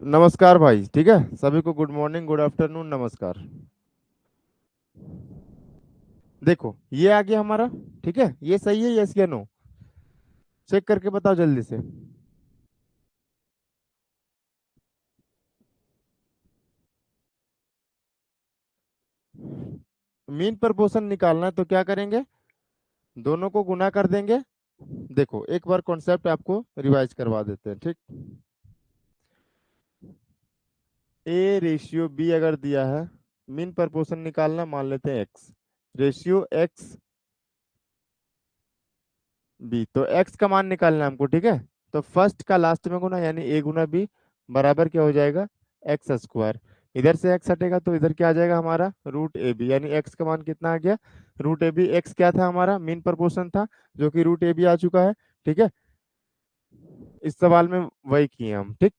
नमस्कार भाई। ठीक है, सभी को गुड मॉर्निंग, गुड आफ्टरनून, नमस्कार। देखो ये आ गया हमारा। ठीक है, ये सही है, यस या नो? चेक करके बताओ जल्दी से। मीन प्रपोर्शन निकालना है तो क्या करेंगे? दोनों को गुना कर देंगे। देखो एक बार कॉन्सेप्ट आपको रिवाइज करवा देते हैं। ठीक, ए रेशियो बी अगर दिया है, मीन प्रपोर्शन निकालना, मान लेते हैं एक्स रेशियो एक्स बी, तो एक्स का मान निकालना है हमको। ठीक है, तो फर्स्ट का लास्ट में गुना, यानी ए गुना बी बराबर क्या हो जाएगा? X square. इधर से एक्स हटेगा तो इधर क्या आ जाएगा हमारा? रूट ए बी, यानी एक्स का मान कितना आ गया? Root A B. एक्स क्या था हमारा? मीन प्रपोर्शन था, जो कि रूट ए बी आ चुका है। ठीक है, इस सवाल में वही किए हम। ठीक,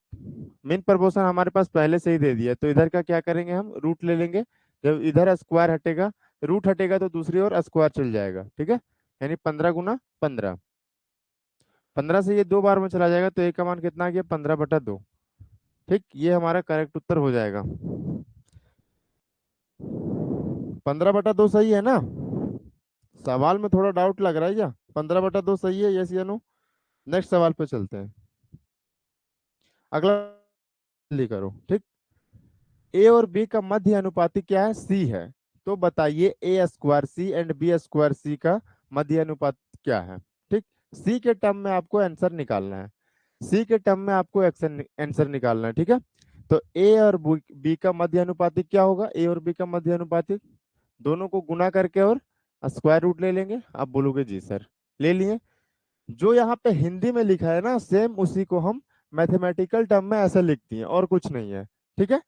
मीन प्रपोर्शन हमारे पास पहले से ही दे दिया, तो इधर का क्या करेंगे? हम रूट ले लेंगे। जब इधर स्क्वायर हटेगा, रूट हटेगा, तो दूसरी ओर स्क्वायर चल जाएगा। ठीक है, यानी 15 गुना 15। 15 से ये दो बार में चला जाएगा, तो ए का मान कितना आ गया? 15/2। ठीक, ये हमारा करेक्ट उत्तर हो जाएगा। 15/2 सही है ना? सवाल में थोड़ा डाउट लग रहा है क्या? 15/2 सही है, यस या नो? नेक्स्ट सवाल पे चलते हैं। अगला जल्दी करो। ठीक, ए और बी का मध्य अनुपाती क्या है? सी है। तो बताइए A square C and B square C का मध्य अनुपात क्या है? ठीक, सी के टर्म में आपको आंसर निकालना है। सी के टर्म में आपको आंसर निकालना है। ठीक है, तो ए और बी का मध्य अनुपातिक क्या होगा? ए और बी का मध्य अनुपातिक, दोनों को गुना करके और स्क्वायर रूट ले लेंगे। आप बोलोगे जी सर, ले लिए। जो यहाँ पे हिंदी में लिखा है ना, सेम उसी को हम मैथमेटिकल टर्म में ऐसे लिख दिए, और कुछ नहीं है। ठीक है,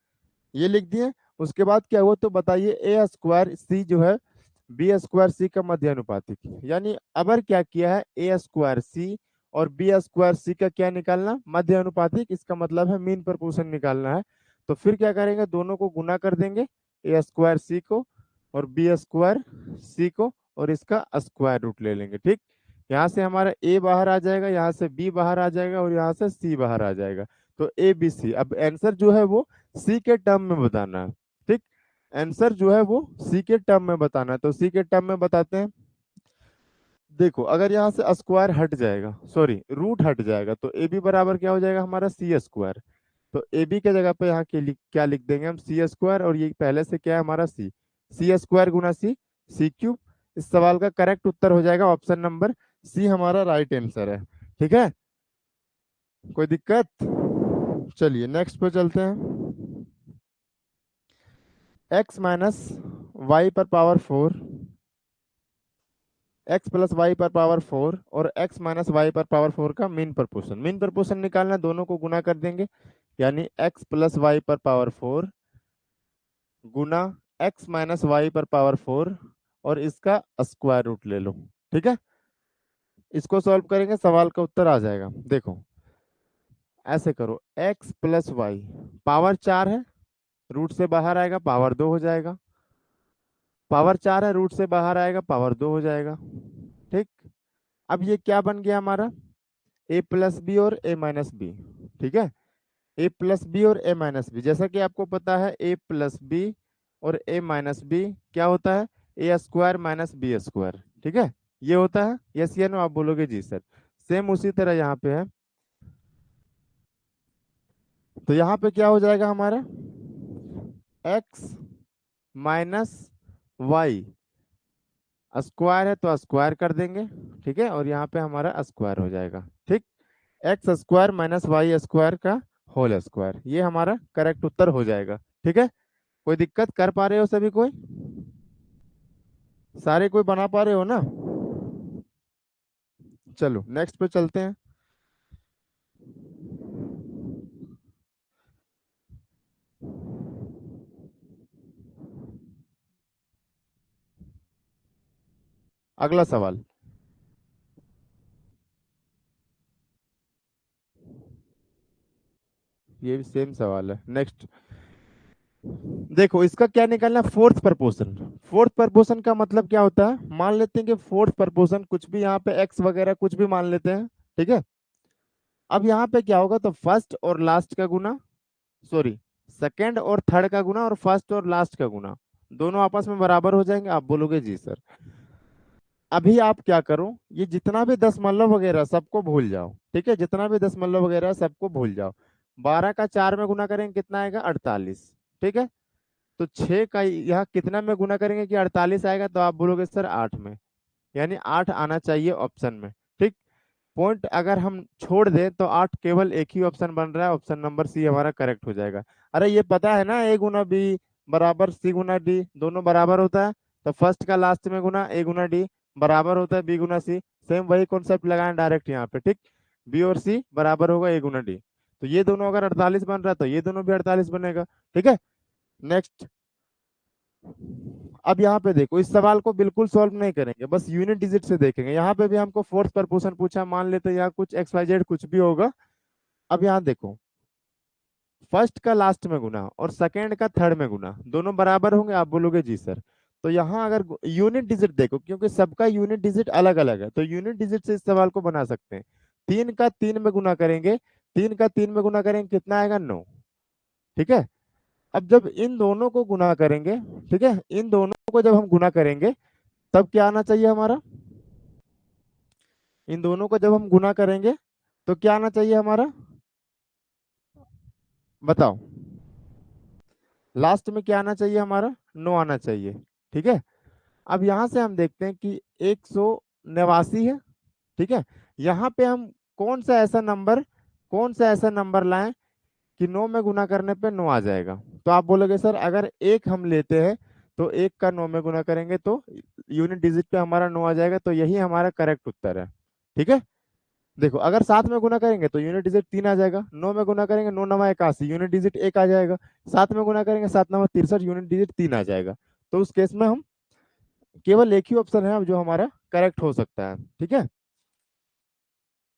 ये लिख दिए। उसके बाद क्या हुआ? तो बताइए ए स्क्वायर सी जो है बी स्क्वायर सी का मध्य अनुपातिक, यानी अबर क्या किया है? ए स्क्वायर सी और बी स्क्वायर सी का क्या निकालना? मध्य अनुपातिक। इसका मतलब है मीन प्रपोर्शन निकालना है। तो फिर क्या करेंगे? दोनों को गुना कर देंगे, ए स्क्वायर सी को और बी स्क्वायर सी को, और इसका स्क्वायर रूट ले लेंगे। ठीक, यहाँ से हमारा ए बाहर आ जाएगा, यहाँ से बी बाहर आ जाएगा, और यहाँ से सी बाहर आ जाएगा। तो ए बी सी। अब आंसर जो है वो सी के टर्म में बताना है। ठीक, आंसर जो है वो सी के टर्म में बताना है, तो सी के टर्म में बताते हैं। देखो अगर यहाँ से स्क्वायर हट जाएगा, सॉरी रूट हट जाएगा, तो ए बी बराबर क्या हो जाएगा हमारा? सी स्क्वायर। तो ए बी के जगह पे यहाँ के क्या लिख देंगे हम? सी स्क्वायर, और ये पहले से क्या है हमारा? सी। सी स्क्वायर गुना सी, सी क्यूब। इस सवाल का करेक्ट उत्तर हो जाएगा ऑप्शन नंबर सी, हमारा राइट आंसर है। ठीक है, कोई दिक्कत? चलिए नेक्स्ट पे चलते हैं। एक्स माइनस वाई पर पावर 4, एक्स प्लस वाई पर पावर 4 और एक्स माइनस वाई पर पावर 4 का मीन प्रपोर्शन। मीन प्रपोर्शन निकालना है, दोनों को गुना कर देंगे, यानी एक्स प्लस वाई पर पावर 4 गुना एक्स माइनस वाई पर पावर 4, और इसका स्क्वायर रूट ले लो। ठीक है, इसको सॉल्व करेंगे, सवाल का उत्तर आ जाएगा। देखो ऐसे करो, एक्स प्लस वाई, पावर 4 है, रूट से बाहर आएगा, पावर 2 हो जाएगा। पावर 4 है, रूट से बाहर आएगा, पावर 2 हो जाएगा। ठीक, अब ये क्या बन गया हमारा? ए प्लस बी और ए माइनस बी। ठीक है, ए प्लस बी और ए माइनस बी, जैसा कि आपको पता है ए प्लस बी और ए माइनस बी क्या होता है? ए स्क्वायर माइनस बी स्क्वायर। ठीक है, ये होता है, यस या नो? आप बोलोगे जी सर। सेम उसी तरह यहाँ पे है। तो यहाँ पे क्या हो जाएगा हमारा? एक्स माइनस वाई, स्क्वायर है तो स्क्वायर कर देंगे। ठीक है, और यहाँ पे हमारा स्क्वायर हो जाएगा। ठीक, x square minus y square का होल स्क्वायर, ये हमारा करेक्ट उत्तर हो जाएगा। ठीक है, कोई दिक्कत? कर पा रहे हो सभी कोई? सारे कोई बना पा रहे हो ना? चलो नेक्स्ट पे चलते हैं। अगला सवाल। ये भी सेम सवाल है। नेक्स्ट देखो, इसका क्या निकालना? Fourth proportion. फोर्थ प्रपोर्शन का मतलब क्या होता है? मान लेते हैं कि फोर्थ प्रपोर्शन कुछ भी, यहाँ पे एक्स वगैरह कुछ भी मान लेते हैं। ठीक है, अब यहाँ पे क्या होगा? तो फर्स्ट और लास्ट का गुना, सॉरी, सेकंड और थर्ड का गुना और फर्स्ट और लास्ट का गुना दोनों आपस में बराबर हो जाएंगे। आप बोलोगे जी सर। अभी आप क्या करो, ये जितना भी दशमलव वगैरह सबको भूल जाओ, ठीक है, जितना भी दशमलव वगैरह सबको भूल जाओ। 12 का 4 में गुना करेंगे कितना आएगा, 48। ठीक है, तो 6 का यहाँ कितना में गुना करेंगे कि 48 आएगा, तो आप बोलोगे सर 8 में, यानी 8 आना चाहिए ऑप्शन में। ठीक, पॉइंट अगर हम छोड़ दें तो 8 केवल एक ही ऑप्शन बन रहा है, ऑप्शन नंबर सी हमारा करेक्ट हो जाएगा। अरे ये पता है ना, ए गुना बी बराबर सी गुना डी, दोनों बराबर होता है, तो फर्स्ट का लास्ट में गुना ए गुना डी बराबर होता है बी गुना सी। सेम वही कॉन्सेप्ट लगाएं डायरेक्ट यहाँ पे। ठीक, बी और सी बराबर होगा ए गुना डी, तो ये दोनों अगर 48 बन रहा है तो ये दोनों भी 48 बनेगा। ठीक है, नेक्स्ट। अब यहाँ पे देखो, इस सवाल को बिल्कुल सॉल्व नहीं करेंगे, बस यूनिट डिजिट से देखेंगे। यहाँ पे भी हमको फोर्थ प्रपोर्शन पूछा, मान लेते हैं यहाँ कुछ एक्स वाई जेड कुछ भी होगा। अब यहाँ देखो, फर्स्ट का लास्ट में गुना और सेकंड का थर्ड में गुना दोनों बराबर होंगे, आप बोलोगे जी सर। तो यहाँ अगर यूनिट डिजिट देखो, क्योंकि सबका यूनिट डिजिट अलग अलग है, तो यूनिट डिजिट से इस सवाल को बना सकते हैं। 3 का 3 में गुना करेंगे, 3 का 3 में गुना करेंगे कितना आएगा, 9। ठीक है, अब जब इन दोनों को गुना करेंगे, ठीक है, इन दोनों को जब हम गुना करेंगे तब क्या आना चाहिए हमारा, इन दोनों को जब हम गुना करेंगे तो क्या आना चाहिए हमारा, बताओ। लास्ट में क्या आना चाहिए हमारा, 9 आना चाहिए। ठीक है, अब यहां से हम देखते हैं कि 189 है। ठीक है, यहाँ पे हम कौन सा ऐसा नंबर, कौन सा ऐसा नंबर लाएं कि 9 में गुना करने पे 9 आ जाएगा। तो आप बोलोगे सर अगर एक हम लेते हैं तो एक का 9 में गुना करेंगे तो यूनिट डिजिट पे हमारा 9 आ जाएगा, तो यही हमारा करेक्ट उत्तर है। ठीक है, देखो अगर 7 में गुना करेंगे तो यूनिट डिजिट 3 आ जाएगा, 9 में गुना करेंगे 9 नवा 81 यूनिट डिजिट 1 आ जाएगा, 7 में गुना करेंगे 7 नवा 63 यूनिट डिजिट 3 आ जाएगा। तो उस केस में हम केवल एक ही ऑप्शन है अब जो हमारा करेक्ट हो सकता है। ठीक है,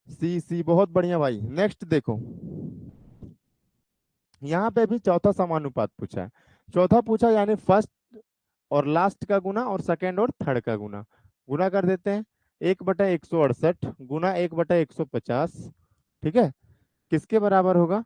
सी सी, बहुत बढ़िया भाई। नेक्स्ट देखो, यहाँ पे भी चौथा समानुपात पूछा है। चौथा पूछा यानी फर्स्ट और लास्ट का गुना और सेकंड और थर्ड का गुना। गुना कर देते हैं, 1/168 गुना 1/150। ठीक है, किसके बराबर होगा,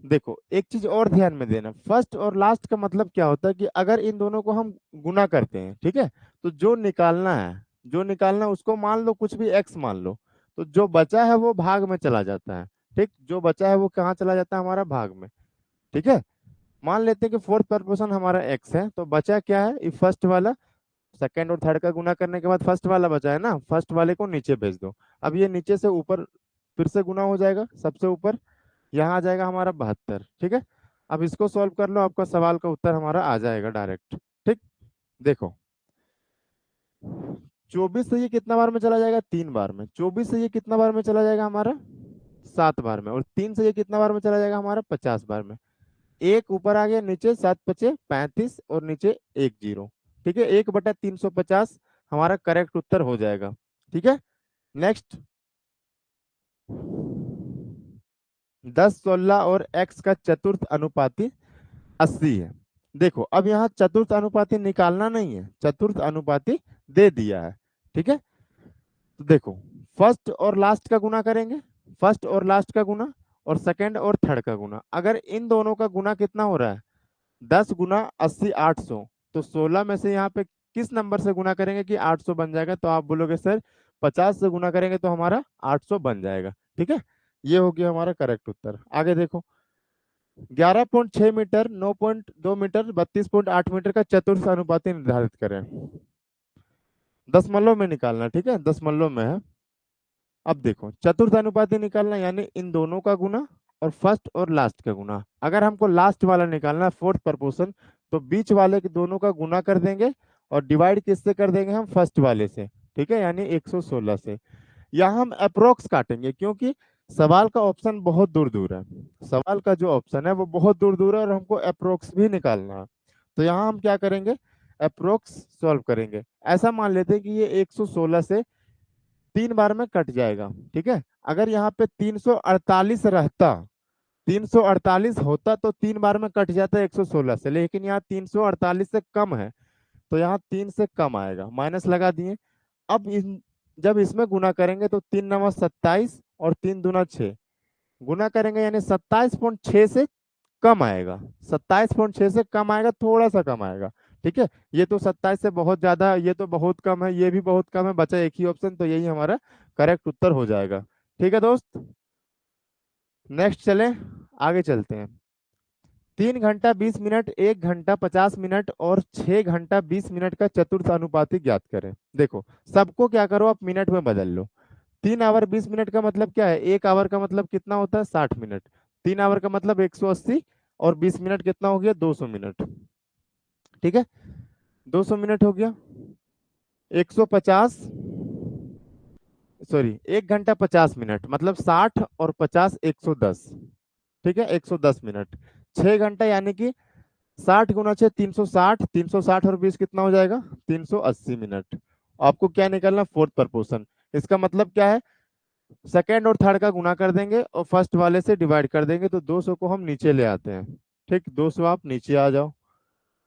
देखो एक चीज और ध्यान में देना, फर्स्ट और लास्ट का मतलब क्या होता है कि अगर इन दोनों को हम गुना करते हैं, ठीक है, तो जो निकालना है, जो निकालना है उसको मान लो कुछ भी एक्स मान लो, तो जो बचा है वो भाग में चला जाता है। ठीक, जो बचा है वो कहाँ चला जाता है, हमारा भाग में। ठीक है, मान लेते हैं कि फोर्थ प्रपोर्शन हमारा एक्स है, तो बचा क्या है, ये फर्स्ट वाला, सेकंड और थर्ड का गुना करने के बाद फर्स्ट वाला बचा है ना, फर्स्ट वाले को नीचे भेज दो। अब ये नीचे से ऊपर फिर से गुना हो जाएगा, सबसे ऊपर यहाँ आ जाएगा हमारा 72। ठीक है, अब इसको सॉल्व कर लो, आपका सवाल का उत्तर हमारा आ जाएगा डायरेक्ट। ठीक, देखो 24 से ये कितना बार में चला जाएगा, 3 बार में। 24 से ये कितना बार में चला जाएगा हमारा, 7 बार में। और 3 से ये कितना बार में चला जाएगा हमारा, 50 बार में। एक ऊपर आ गया, नीचे 7×5 = 35 और नीचे एक जीरो। ठीक है, 1/350 हमारा करेक्ट उत्तर हो जाएगा। ठीक है, नेक्स्ट। 10, 16 और x का चतुर्थ अनुपाती 80 है। देखो अब यहाँ चतुर्थ अनुपाती निकालना नहीं है, चतुर्थ अनुपाती दे दिया है। ठीक है, तो देखो फर्स्ट और लास्ट का गुना करेंगे, फर्स्ट और लास्ट का गुना और सेकंड और थर्ड का गुना। अगर इन दोनों का गुना कितना हो रहा है, 10 × 80 800, तो 16 में से यहाँ पे किस नंबर से गुना करेंगे कि 800 बन जाएगा, तो आप बोलोगे सर 50 से गुना करेंगे तो हमारा 800 बन जाएगा। ठीक है, ये हो गया हमारा करेक्ट उत्तर। आगे देखो, 11.6 मीटर, 9.2 मीटर, 32.8 मीटर का चतुर्थ अनुपाती निर्धारित करें। दशमलव में निकालना, ठीक है, दशमलव में है। अब देखो चतुर्थ अनुपाती निकालना यानी इन दोनों का गुना और फर्स्ट और लास्ट का गुना। अगर हमको लास्ट वाला निकालना है, फोर्थ प्रपोर्शन, तो बीच वाले के दोनों का गुना कर देंगे और डिवाइड किससे कर देंगे, हम फर्स्ट वाले से। ठीक है, यानी 116 से। यहाँ हम अप्रोक्स काटेंगे क्योंकि सवाल का ऑप्शन बहुत दूर दूर है, सवाल का जो ऑप्शन है वो बहुत दूर दूर है और हमको अप्रोक्स भी निकालना है। तो यहाँ हम क्या करेंगे, अप्रोक्स सॉल्व करेंगे। ऐसा मान लेते हैं कि ये 116 से 3 बार में कट जाएगा। ठीक है, अगर यहाँ पे 348 रहता, 348 होता तो 3 बार में कट जाता 116 से, लेकिन यहाँ 348 से कम है, तो यहाँ 3 से कम आएगा, माइनस लगा दिए। अब जब इसमें गुना करेंगे तो 3 9 27 और 3 दूना 6, गुना करेंगे यानी 27.6 से कम आएगा। 27.6 से कम आएगा, थोड़ा सा कम आएगा। ठीक है, ये तो 27 से बहुत ज्यादा, ये तो बहुत कम है, ये भी बहुत कम है, बचा एक ही ऑप्शन, तो यही हमारा करेक्ट उत्तर हो जाएगा। ठीक है दोस्त, नेक्स्ट चले, आगे चलते हैं। 3 घंटा 20 मिनट, 1 घंटा 50 मिनट और 6 घंटा 20 मिनट का चतुर्थ अनुपाती ज्ञात करें। देखो, सबको क्या करो, आप मिनट में बदल लो। 3 आवर 20 मिनट का मतलब क्या है, 1 आवर का मतलब कितना होता है, 60 मिनट। 3 आवर का मतलब 180, और 20 मिनट कितना हो गया, 200 मिनट। ठीक है, 200 मिनट हो गया। 150, सॉरी, 1 घंटा 50 मिनट मतलब 60 और 50, 110। ठीक है, 110 मिनट। 6 घंटा यानी कि 60 × 6 360, 360 और 20 कितना हो जाएगा, 380 मिनट। आपको क्या निकालना, फोर्थ प्रपोर्शन। इसका मतलब क्या है, सेकेंड और थर्ड का गुना कर देंगे और फर्स्ट वाले से डिवाइड कर देंगे, तो 200 को हम नीचे ले आते हैं। ठीक, 200 आप नीचे आ जाओ।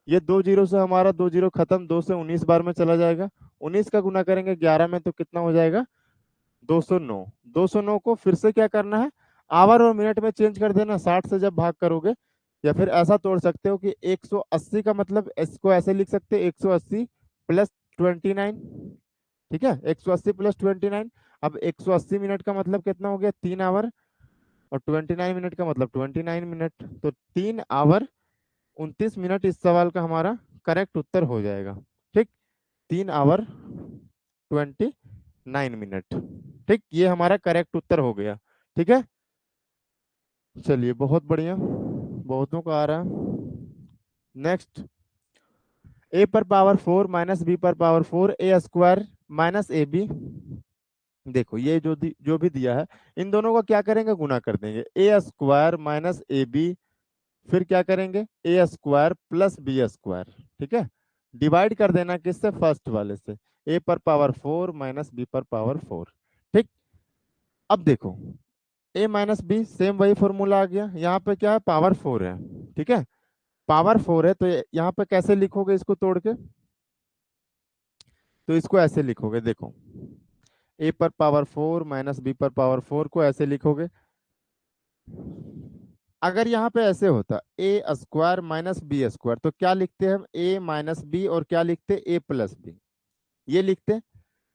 ये 2 जीरो से हमारा 2 जीरो खत्म, 2 से 19 बार में चला जाएगा। 19 का गुना करेंगे 11 में तो कितना हो जाएगा, 209। 209 को फिर से क्या करना है, आवर और मिनट में चेंज कर देना, 60 से जब भाग करोगे। या फिर ऐसा तोड़ सकते हो कि 180 का मतलब इसको ऐसे लिख सकते हैं, 180 प्लस 29। ठीक है, 180 प्लस 29। अब 180 मिनट का मतलब कितना हो गया, 3 आवर, और 29 मिनट का मतलब 29 मिनट, तो 3 आवर 29 मिनट इस सवाल का हमारा करेक्ट उत्तर हो जाएगा। ठीक, 3 आवर 29 मिनट। ठीक, ये हमारा करेक्ट उत्तर हो गया। ठीक है, चलिए बहुत बढ़िया, बहुतों का आ रहा है। Next, a⁴ minus b⁴ a² minus ab। देखो, ये जो भी दिया है, इन दोनों का क्या करेंगे, गुना कर देंगे, a² माइनस ab। फिर क्या करेंगे, a² प्लस b²। ठीक है, डिवाइड कर देना किससे, फर्स्ट वाले से, a⁴ माइनस b⁴। ठीक, अब देखो, a माइनस बी सेम वही फॉर्मूला आ गया, यहाँ पे क्या है, पावर 4 है। ठीक है, पावर 4 है, तो यहाँ पे कैसे लिखोगे इसको तोड़ के, तो इसको ऐसे लिखोगे, देखो, a⁴ माइनस b⁴ को ऐसे लिखोगे। अगर यहाँ पे ऐसे होता a² माइनस b², तो क्या लिखते हैं हम, a माइनस बी, और क्या लिखते, a प्लस बी, ये लिखते।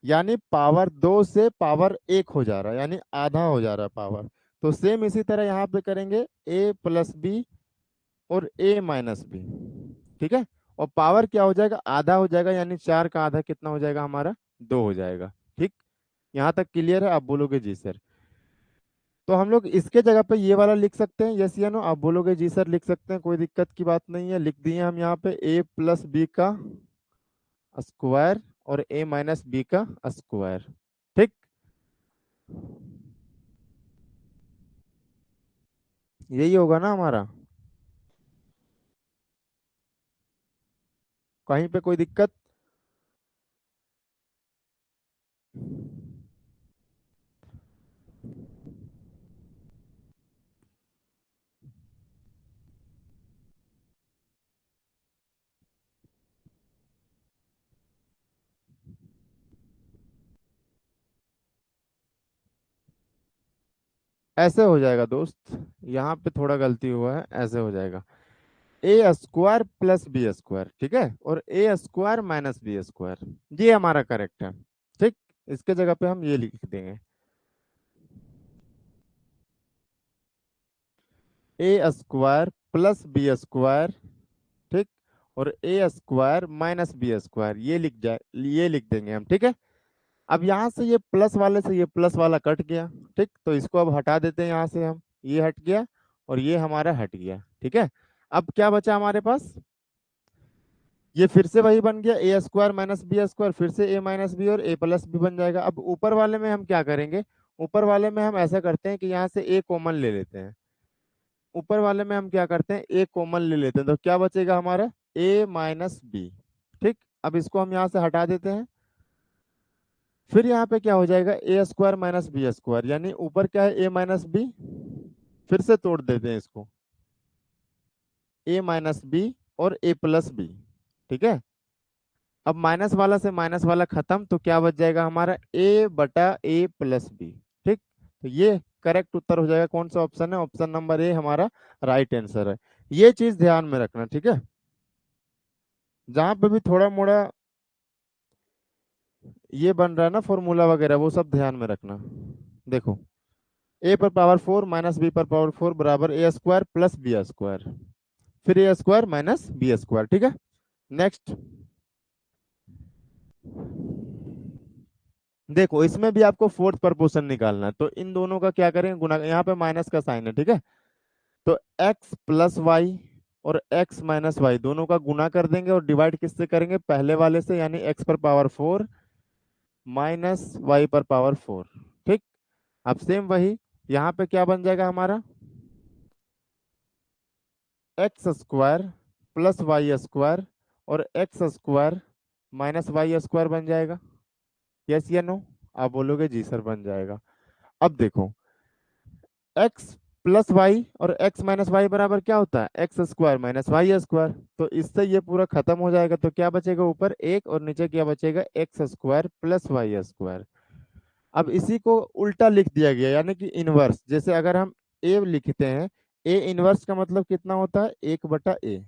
यानी पावर 2 से पावर 1 हो जा रहा है, यानी आधा हो जा रहा है पावर। तो सेम इसी तरह यहाँ पे करेंगे, a प्लस बी और a माइनस बी। ठीक है, और पावर क्या हो जाएगा, आधा हो जाएगा, यानी 4 का आधा कितना हो जाएगा हमारा, 2 हो जाएगा। ठीक, यहाँ तक क्लियर है, आप बोलोगे जी सर। तो हम लोग इसके जगह पे ये वाला लिख सकते हैं, यस या नो, आप बोलोगे जी सर लिख सकते हैं, कोई दिक्कत की बात नहीं है। लिख दिए हम यहाँ पे a प्लस बी का स्क्वायर और a माइनस बी का स्क्वायर। ठीक, यही होगा ना हमारा, कहीं पे कोई दिक्कत। ऐसे हो जाएगा दोस्त, यहाँ पे थोड़ा गलती हुआ है, ऐसे हो जाएगा, a² प्लस b²। ठीक है, और a² माइनस b², ये हमारा करेक्ट है। ठीक, इसके जगह पे हम ये लिख देंगे, a² प्लस b²। ठीक, और a² माइनस b², ये लिख जाए, ये लिख देंगे हम। ठीक है, अब यहाँ से ये प्लस वाले से ये प्लस वाला कट गया। ठीक, तो इसको अब हटा देते हैं यहाँ से हम, ये हट गया और ये हमारा हट गया। ठीक है, अब क्या बचा हमारे पास, ये फिर से वही बन गया, a² माइनस b², फिर से a माइनस बी और a प्लस बी बन जाएगा। अब ऊपर वाले में हम क्या करेंगे, ऊपर वाले में हम ऐसा करते हैं कि यहाँ से a कॉमन ले लेते हैं। ऊपर वाले में हम क्या करते हैं, a कॉमन ले लेते हैं, तो क्या बचेगा हमारा, a माइनस बी। ठीक, अब इसको हम यहाँ से हटा देते हैं। फिर यहाँ पे क्या हो जाएगा, a² माइनस b², यानी ऊपर क्या है, a माइनस बी, फिर से तोड़ देते हैं इसको, a माइनस बी और a प्लस बी। ठीक है, अब माइनस वाला से माइनस वाला खत्म, तो क्या बच जाएगा हमारा, a बटा a प्लस बी। ठीक, तो ये करेक्ट उत्तर हो जाएगा कौन सा ऑप्शन है, ऑप्शन नंबर ए हमारा राइट आंसर है। ये चीज ध्यान में रखना, ठीक है। जहां पे भी थोड़ा मोड़ा ये बन रहा है ना फॉर्मूला वगैरह, वो सब ध्यान में रखना। देखो, ए पर पावर 4 माइनस बी पर पावर 4 बराबर ए स्क्वायर प्लस बी स्क्वायर, फिर ए स्क्वायर माइनस बी स्क्वायर, ठीक है। नेक्स्ट देखो, इसमें भी आपको फोर्थ प्रपोर्शन निकालना है, तो इन दोनों का क्या करेंगे, गुना। यहाँ पे माइनस का साइन है, ठीक है। तो x प्लस वाई और x माइनस वाई दोनों का गुना कर देंगे और डिवाइड किससे करेंगे, पहले वाले से, यानी x पर पावर 4 माइनस वाई पर पावर 4, ठीक। अब सेम वही यहाँ पे क्या बन जाएगा हमारा, x square plus y square और x square minus y square बन जाएगा। यस या नो? आप बोलोगे जी सर बन जाएगा। अब देखो, एक्स प्लस वाई और एक्स माइनस वाई बराबर क्या होता है, x square minus y square. तो इससे ये पूरा खत्म हो जाएगा, तो क्या बचेगा, ऊपर एक और नीचे क्या बचेगा, x square plus y square. अब इसी को उल्टा लिख दिया गया, यानी कि इनवर्स। जैसे अगर हम ए लिखते हैं, ए इनवर्स का मतलब कितना होता है, 1/a,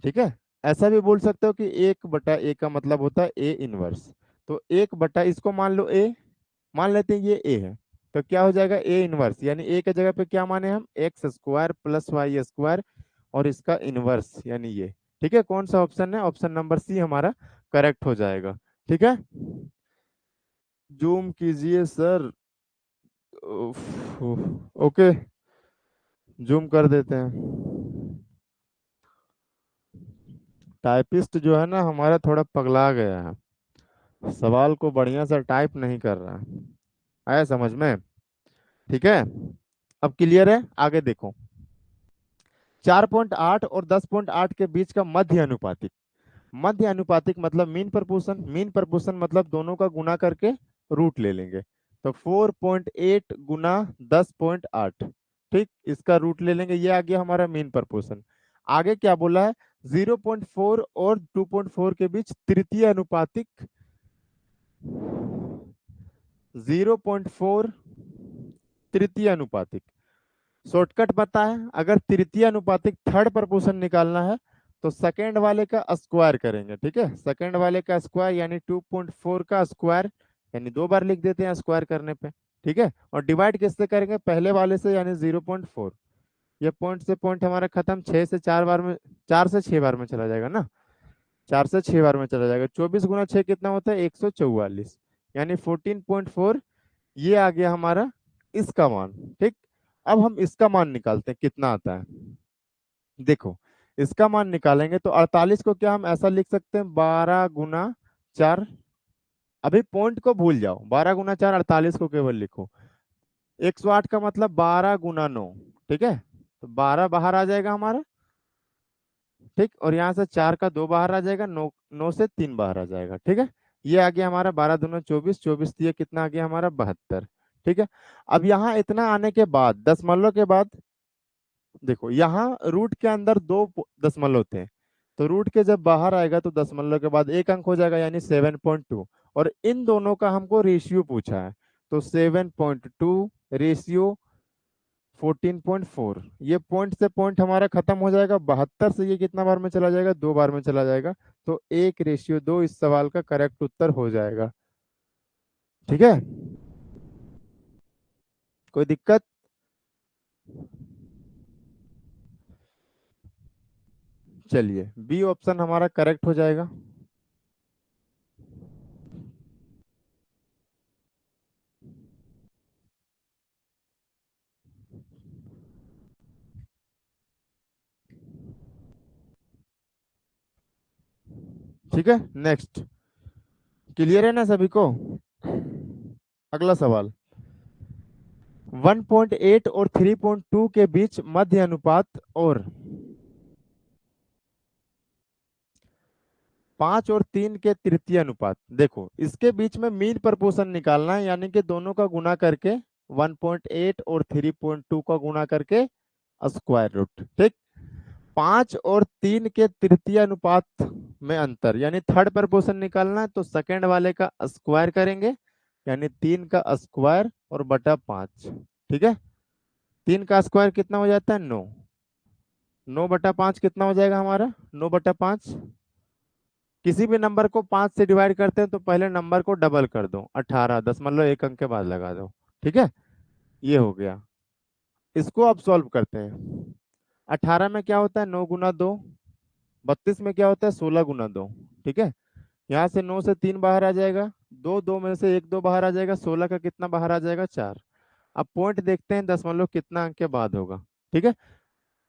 ठीक है। ऐसा भी बोल सकते हो कि 1/a का मतलब होता है ए इनवर्स। तो 1/, इसको मान लो ए, मान लेते हैं ये ए है, तो क्या हो जाएगा, ए इनवर्स, यानी ए के जगह पे क्या माने हम, x square plus y square और इसका इनवर्स यानी ये, ठीक है। कौन सा ऑप्शन है, ऑप्शन नंबर सी हमारा करेक्ट हो जाएगा, ठीक है। जूम कीजिए सर। उफ, उफ, ओके, जूम कर देते हैं। टाइपिस्ट जो है ना हमारा थोड़ा पगला गया है, सवाल को बढ़िया से टाइप नहीं कर रहा है। आया समझ में? ठीक है, अब क्लियर है, आगे देखो। 4.8 और 10.8 के बीच का मध्य अनुपातिक, मध्य अनुपातिक मतलब मीन प्रपोर्शन, मीन प्रपोर्शन मतलब दोनों का गुना करके रूट ले लेंगे। तो 4.8 गुना 10.8, ठीक, इसका रूट ले लेंगे, ये आ गया हमारा मीन प्रपोर्शन। आगे क्या बोला है, 0.4 और 2.4 के बीच तृतीय अनुपातिक, 0.4 तृतीय अनुपातिक। शॉर्टकट पता है, अगर तृतीय अनुपातिक थर्ड प्रपोर्शन निकालना है तो सेकेंड वाले का स्क्वायर करेंगे, ठीक है। सेकेंड वाले का स्क्वायर यानी 2.4 का स्क्वायर, यानी 2 बार लिख देते हैं स्क्वायर करने पे, ठीक है। और डिवाइड किससे करेंगे, पहले वाले से, यानी 0.4। ये पॉइंट से पॉइंट हमारा खत्म, 6 से 4 बार में, 4 से 6 बार में चला जाएगा ना, 4 से 6 बार में चला जाएगा। 24 गुना 6 कितना होता है, 144, यानी 14.4। ये आ गया हमारा इसका मान, ठीक। अब हम इसका मान निकालते हैं कितना आता है। देखो, इसका मान निकालेंगे तो 48 को क्या हम ऐसा लिख सकते हैं, 12 गुना 4। अभी पॉइंट को भूल जाओ, 12 गुना 4, 48 को केवल लिखो। 108 का मतलब 12 गुना 9, ठीक है। तो 12 बाहर आ जाएगा हमारा, ठीक। और यहाँ से 4 का 2 बाहर आ जाएगा, 9 से 3 बाहर आ जाएगा, ठीक है। ये आ गया हमारा 12 दूना 24, 24 दिए कितना आ गया हमारा 72, ठीक है। अब यहाँ इतना आने के बाद, दशमलव के बाद, देखो यहाँ रूट के अंदर दो दशमलव थे, तो रूट के जब बाहर आएगा तो दशमलव के बाद एक अंक हो जाएगा, यानी 7.2। और इन दोनों का हमको रेशियो पूछा है, तो 7.2 रेशियो 14.4। ये पॉइंट से पॉइंट हमारा खत्म हो जाएगा, 72 से ये कितना बार में चला जाएगा, 2 बार में चला जाएगा। तो 1:2 इस सवाल का करेक्ट उत्तर हो जाएगा, ठीक है। कोई दिक्कत? चलिए, बी ऑप्शन हमारा करेक्ट हो जाएगा। ठीक है, नेक्स्ट। क्लियर है ना सभी को? अगला सवाल, 1.8 और 3.2 के बीच मध्य अनुपात और 5 और 3 के तृतीय अनुपात। देखो, इसके बीच में मीन प्रपोर्शन निकालना है, यानी कि दोनों का गुना करके, 1.8 और 3.2 का गुना करके स्क्वायर रूट, ठीक। 5 और 3 के तृतीय अनुपात में अंतर, यानी थर्ड प्रपोर्शन निकालना है, तो सेकेंड वाले का स्क्वायर करेंगे, यानी 3 का स्क्वायर और बटा 5, ठीक है, 3 का स्क्वायर कितना हो जाता है 9। 9/5 कितना हो जाएगा हमारा, 9/5। किसी भी नंबर को 5 से डिवाइड करते हैं तो पहले नंबर को डबल कर दो, 18, 10 एक अंक के बाद लगा दो। ठीक है, ये हो गया। इसको अब सॉल्व करते हैं। 18 में क्या होता है 9 × 2, 32 में क्या होता है 16 × 2। ठीक है, यहाँ से 9 से 3 बाहर आ जाएगा, दो दो में से एक दो बाहर आ जाएगा, 16 का कितना बाहर आ जाएगा 4। अब पॉइंट देखते हैं दशमलव कितना अंक के बाद होगा। ठीक है,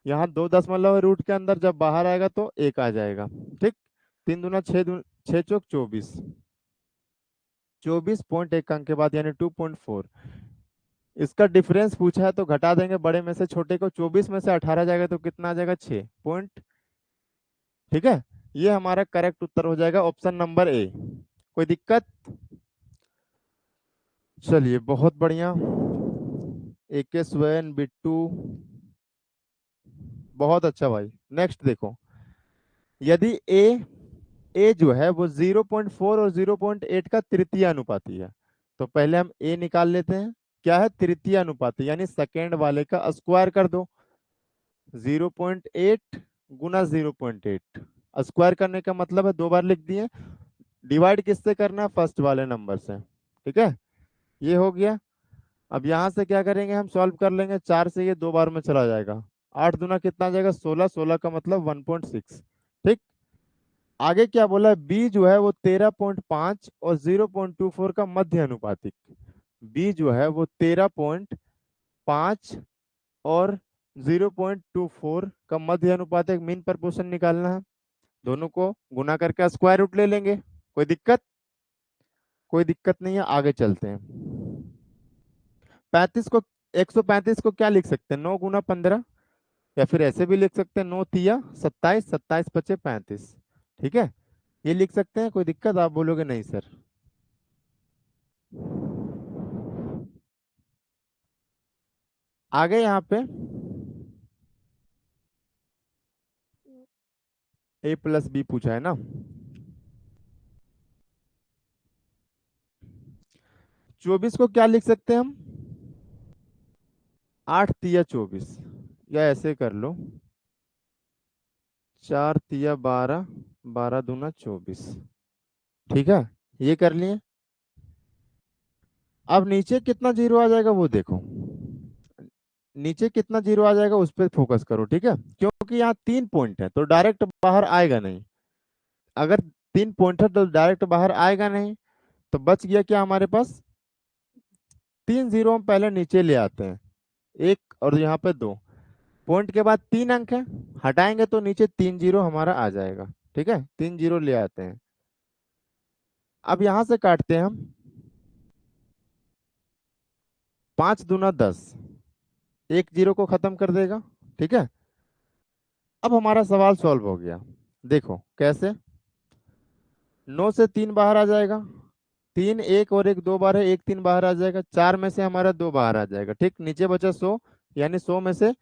यहाँ 2 दशमलव है रूट के अंदर, जब बाहर आएगा तो 1 आ जाएगा। ठीक, 3 × 2 = 6, 6 × 4 = 24। 24.1 अंक के बाद यानी 2.4। इसका डिफरेंस पूछा है तो घटा देंगे बड़े में से छोटे को, 24 में से 18 जाएगा तो कितना आ जाएगा 6 पॉइंट। ठीक है, ये हमारा करेक्ट उत्तर हो जाएगा ऑप्शन नंबर ए। कोई दिक्कत? चलिए बहुत बढ़िया। ए के स्वयं बिट्टू, बहुत अच्छा भाई। नेक्स्ट देखो, यदि ए जो है वो 0.4 और 0.8 का तृतीय अनुपाती है, तो पहले हम ए निकाल लेते हैं। क्या है, तृतीय अनुपाती, यानी सेकेंड वाले का स्क्वायर कर दो। 0.8 × 0.8, स्क्वायर करने का मतलब है 2 बार लिख दिए। डिवाइड किससे करना है, फर्स्ट वाले नंबर से। ठीक है, ये हो गया। अब यहाँ से क्या करेंगे, हम सॉल्व कर लेंगे। 4 से ये 2 बार में चला जाएगा, 8 दूना कितना आ जाएगा 16, 16 का मतलब 1.6। ठीक, आगे क्या बोला है, बी जो है वो 13.5 और 0.24 का मध्य अनुपातिक। बी जो है वो 13.5 और 0.24 का मध्य अनुपातिक मीन प्रपोर्शन निकालना है। दोनों को गुना करके स्क्वायर रूट ले लेंगे। कोई दिक्कत? कोई दिक्कत नहीं है, आगे चलते हैं। 135 को क्या लिख सकते हैं, 9 × 15, या फिर ऐसे भी लिख सकते हैं 9 × 3 = 27, 27×5 = 35। ठीक है, ये लिख सकते हैं। कोई दिक्कत? आप बोलोगे नहीं सर। आगे यहाँ पे a+b पूछा है ना, 24 को क्या लिख सकते हैं हम, 8 × 3 = 24, या ऐसे कर लो 4 × 3 = 12, 12 दूना 24। ठीक है, ये कर लिए। अब नीचे कितना जीरो आ जाएगा वो देखो, नीचे कितना जीरो आ जाएगा उस पर फोकस करो। ठीक है, क्योंकि यहाँ 3 पॉइंट है तो डायरेक्ट बाहर आएगा नहीं। अगर 3 पॉइंट है तो डायरेक्ट बाहर आएगा नहीं, तो बच गया क्या हमारे पास, 3 जीरो हम पहले नीचे ले आते हैं, एक और यहाँ पे 2 पॉइंट के बाद 3 अंक है, हटाएंगे तो नीचे 3 जीरो हमारा आ जाएगा। ठीक है, 3 जीरो ले आते हैं। अब यहाँ से काटते हैं हम, 5 दूना 10, 1 जीरो को खत्म कर देगा। ठीक है, अब हमारा सवाल सॉल्व हो गया। देखो कैसे, 9 से 3 बाहर आ जाएगा, 3 1 और 1 2 बार है, 1 3 बाहर आ जाएगा, 4 में से हमारा 2 बाहर आ जाएगा। ठीक, नीचे बचा 100, यानी 100 में से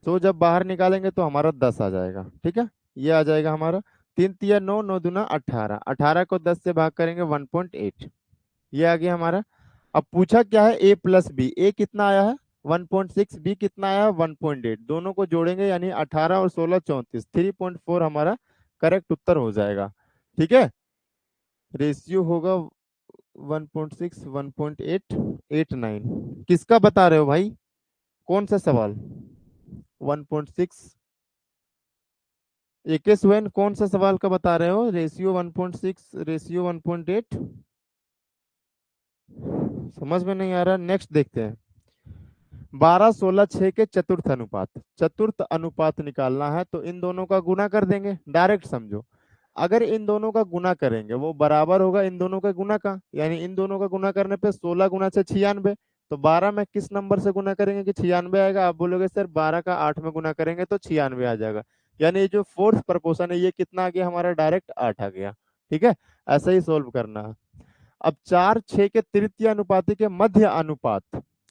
100 जब बाहर निकालेंगे तो हमारा 10 आ जाएगा। ठीक है, ये आ जाएगा हमारा 3 × 3 = 9, 9 दूना 18, 18 को 10 से भाग करेंगे 1.8, ये आ गया हमारा। अब पूछा क्या है, a+b, ए कितना आया है 1.6, बी कितना आया है 1.8, दोनों को जोड़ेंगे यानी 18 और 16 34, 3.4 हमारा करेक्ट उत्तर हो जाएगा। ठीक है, रेशियो होगा 1.6, 1.8, 89। किसका बता रहे हो भाई, कौन सा सवाल, 1.6 एके स्वयं कौन सा सवाल का बता रहे हो, रेशियो 1.6 रेशियो 1.8? समझ में नहीं आ रहा, नेक्स्ट देखते हैं। 12 16 6 के चतुर्थ अनुपात, चतुर्थ अनुपात निकालना है तो इन दोनों का गुना कर देंगे। डायरेक्ट समझो, अगर इन दोनों का गुना करेंगे वो बराबर होगा इन दोनों का गुना का, यानी इन दोनों का गुना करने पे 16 गुना से 96, तो 12 में किस नंबर से गुना करेंगे कि 96 आएगा। आप बोलोगे सर 12 का 8 में गुना करेंगे तो 96 आ जाएगा, यानी ये जो फोर्थ प्रपोर्शन है ये कितना आ गया हमारा, डायरेक्ट 8 आ गया। ठीक है, ऐसा ही सोल्व करना है। अब 4 6 के तृतीय अनुपाती के मध्य अनुपात।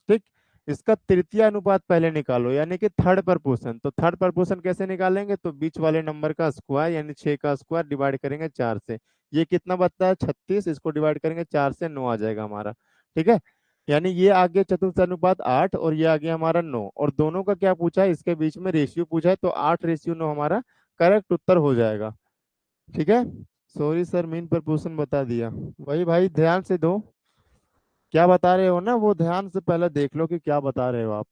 ठीक, इसका तृतीय अनुपात पहले निकालो, यानी कि थर्ड प्रपोर्शन। तो थर्ड प्रपोर्शन कैसे निकालेंगे, तो बीच वाले नंबर का स्क्वायर, यानी 6 का स्क्वायर डिवाइड करेंगे 4 से, ये कितना बचता है 36, इसको डिवाइड करेंगे 4 से 9 आ जाएगा हमारा। ठीक है, यानी ये आ गया चतुर्थ अनुपात 8 और ये आ गया हमारा 9, और दोनों का क्या पूछा है, इसके बीच में रेशियो पूछा है, तो 8:9 हमारा करेक्ट उत्तर हो जाएगा। ठीक है। सॉरी सर, मीन प्रपोर्शन बता दिया। वही भाई, ध्यान से दो, क्या बता रहे हो ना वो ध्यान से पहले देख लो कि क्या बता रहे हो आप।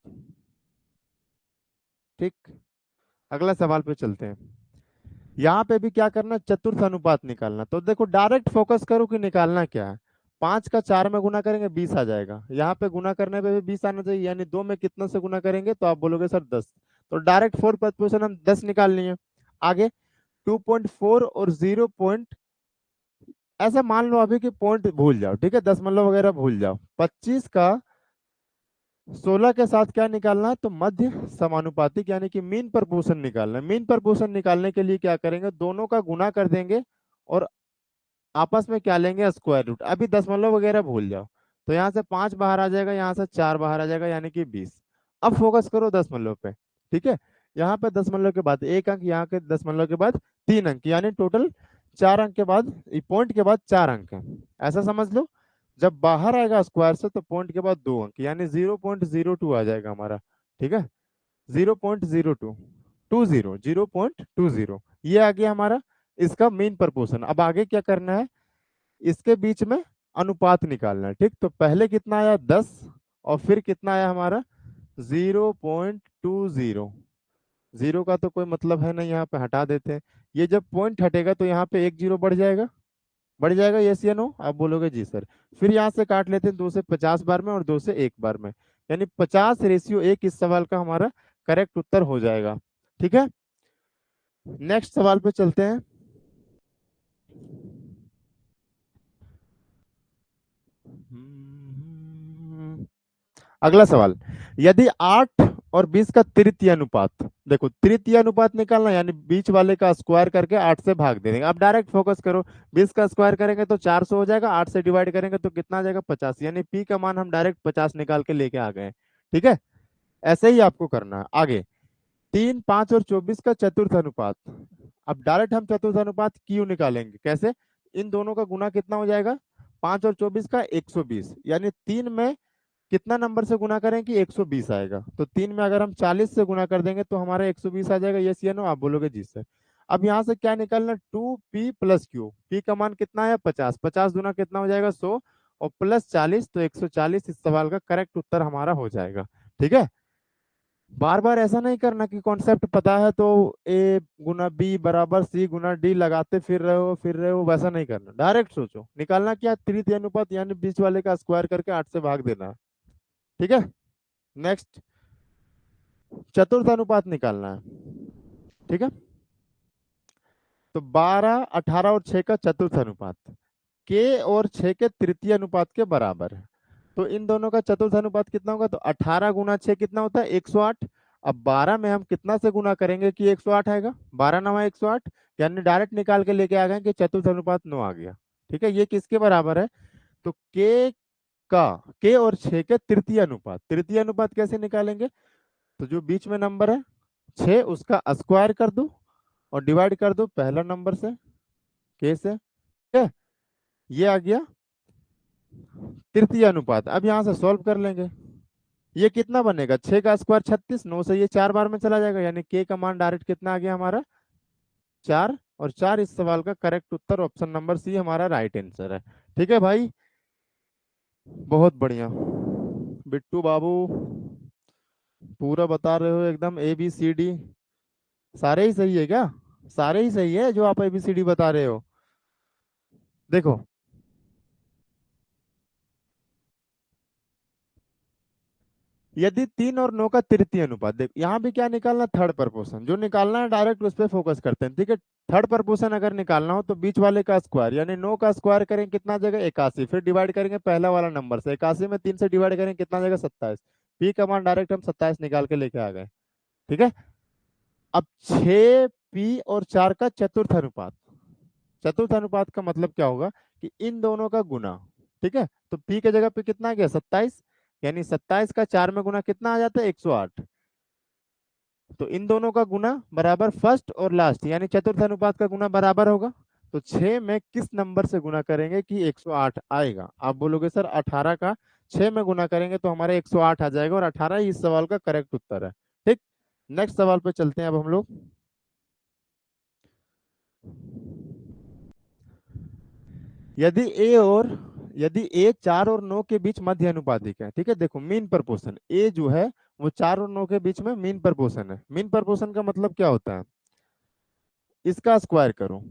ठीक। अगला सवाल पे चलते हैं। यहाँ पे भी क्या करना, चतुर्थ अनुपात निकालना। तो देखो डायरेक्ट फोकस करो कि निकालना क्या है। 5 का 4 में गुना करेंगे 20 आ जाएगा, यहाँ पे गुना करने पे भी 20 आना चाहिए, यानी 2 में कितना से गुना करेंगे, तो आप बोलोगे सर 10। तो डायरेक्ट फोर पोजीशन हम 10 निकाल लिए। आगे 2.4 और 0 पॉइंट, ऐसा मान लो अभी कि पॉइंट भूल जाओ, ठीक है, दशमलव वगैरह भूल जाओ। 25 का 16 के साथ क्या निकालना है, तो मध्य समानुपातिक यानी कि मीन प्रपोर्शन निकालना है। मीन प्रपोर्शन निकालने के लिए क्या करेंगे, दोनों का गुना कर देंगे और आपस में क्या लेंगे, स्क्वायर रूट। अभी दशमलव वगैरह भूल जाओ। तो यहाँ से 5 बाहर आ जाएगा, यहाँ से 4 बाहर आ जाएगा, यानी कि 20। अब फोकस करो दशमलव पे। ठीक है। यहाँ पे दशमलव के बाद 1 अंक, यहाँ के दशमलव के बाद 3 अंक, यानी टोटल 4 अंक के बाद, पॉइंट के बाद 4 अंक है। ऐसा समझ लो, जब बाहर आएगा स्क्वायर से तो पॉइंट के बाद 2 अंक, यानी 0.02 आ जाएगा हमारा। ठीक है। 0.02 ये आ गया हमारा इसका मेन प्रपोर्शन। अब आगे क्या करना है, इसके बीच में अनुपात निकालना है। ठीक, तो पहले कितना आया 10, और फिर कितना आया हमारा 0.20। जीरो का तो कोई मतलब है नहीं, यहाँ पे हटा देते हैं। ये जब पॉइंट हटेगा तो यहाँ पे एक जीरो बढ़ जाएगा। बढ़ जाएगा, यस या नो, आप बोलोगे जी सर। फिर यहाँ से काट लेते हैं, 2 से 50 बार में और 2 से 1 बार में, यानी 50:1 इस सवाल का हमारा करेक्ट उत्तर हो जाएगा। ठीक है। नेक्स्ट सवाल पे चलते हैं। अगला सवाल, यदि 8 और 20 का तृतीय अनुपात, देखो तृतीय अनुपात निकालना, यानी बीच वाले का स्क्वायर करके 8 से भाग दे देंगे। अब डायरेक्ट फोकस करो, 20 का स्क्वायर करेंगे तो 400 हो जाएगा, 8 से डिवाइड करेंगे तो कितना आ जाएगा 50, यानी पी का मान हम डायरेक्ट 50 निकाल के लेके आ गए। ठीक है। ऐसे ही आपको करना है आगे। 3, 5 और 24 का चतुर्थ अनुपात। अब डायरेक्ट हम चतुर्थ अनुपात क्यों निकालेंगे, कैसे, इन दोनों का गुना कितना हो जाएगा, 5 और 24 का 120, यानी 3 में कितना नंबर से गुना करें कि 120 आएगा, तो 3 में अगर हम 40 से गुना कर देंगे तो हमारा 120 आ जाएगा, यस या नो, आप बोलोगे जी सर। अब यहाँ से क्या निकालना, 2p प्लस क्यू, पी का मान कितना है 50, 50 गुना कितना हो जाएगा 100, और प्लस 40 तो 140 इस सवाल का करेक्ट उत्तर हमारा हो जाएगा। ठीक है। बार बार ऐसा नहीं करना कि कॉन्सेप्ट पता है तो ए गुना बी बराबर सी गुना डी लगाते फिर रहे हो, वैसा नहीं करना। डायरेक्ट सोचो निकालना क्या, तृतीय अनुपात यानी बीच वाले का स्क्वायर करके 8 से भाग देना। ठीक है। नेक्स्ट, चतुर्थ अनुपात निकालना है। ठीक है। तो 12, 18 और 6 का चतुर्थ अनुपात के और 6 के तृतीय अनुपात के बराबर है। तो इन दोनों का चतुर्थ अनुपात कितना होगा, तो 18 गुना 6 कितना होता है 108। अब 12 में हम कितना से गुना करेंगे कि 108 आएगा, 12 9 108, यानी डायरेक्ट निकाल के लेके आ गए कि चतुर्थ अनुपात 9 आ गया। ठीक है। ये किसके बराबर है, तो का के और 6 के तृतीय अनुपात। तृतीय अनुपात कैसे निकालेंगे, तो जो बीच में नंबर है 6 उसका स्क्वायर कर दो और डिवाइड कर दो पहला नंबर से, के से। ठीक है। ये आ गया तृतीय अनुपात। अब यहाँ से सॉल्व कर लेंगे। ये कितना बनेगा, 6 का स्क्वायर 36, 9 से ये 4 बार में चला जाएगा, यानी के का मान डायरेक्ट कितना आ गया हमारा 4, और 4 इस सवाल का करेक्ट उत्तर ऑप्शन नंबर सी हमारा राइट आंसर है। ठीक है भाई, बहुत बढ़िया। बिट्टू बाबू पूरा बता रहे हो एकदम, ए बी सी डी सारे ही सही है क्या, सारे ही सही है जो आप एबीसीडी बता रहे हो। देखो, यदि 3 और 9 का तृतीय अनुपात, देख यहाँ भी क्या निकालना, थर्ड प्रपोर्शन जो निकालना है डायरेक्ट उस पर फोकस करते हैं। ठीक है। थर्ड प्रपोर्शन अगर निकालना हो तो बीच वाले का स्क्वायर, यानी 9 का स्क्वायर करेंगे कितना जगह 81, फिर डिवाइड करेंगे पहला वाला नंबर से, 81 में 3 से डिवाइड करेंगे कितना जगह 27, पी का मान डायरेक्ट हम 27 निकाल के लेके आ गए। ठीक है। अब 6 पी और 4 का चतुर्थ अनुपात। चतुर्थ अनुपात का मतलब क्या होगा कि इन दोनों का गुना। ठीक है। तो पी के जगह पे कितना आ गया 27, यानी 27 का 4 में गुना कितना आ जाता है 108। तो इन दोनों का गुना बराबर फर्स्ट और लास्ट, यानी चतुर्थ अनुपात का गुना बराबर होगा। तो 6 में किस नंबर से गुना करेंगे कि 108 आएगा? आप बोलोगे सर 18 का 6 में गुना करेंगे तो हमारा 108 आ जाएगा, और 18 ही इस सवाल का करेक्ट उत्तर है। ठीक, नेक्स्ट सवाल पे चलते हैं अब हम लोग। यदि ए 4 और 9 के बीच मध्य अनुपातिक है, ठीक है, देखो मीन प्रपोर्शन, ए जो है वो 4 और 9 के बीच में मीन प्रपोर्शन है। मीन प्रपोर्शन का मतलब क्या होता है? इसका स्क्वायर करो,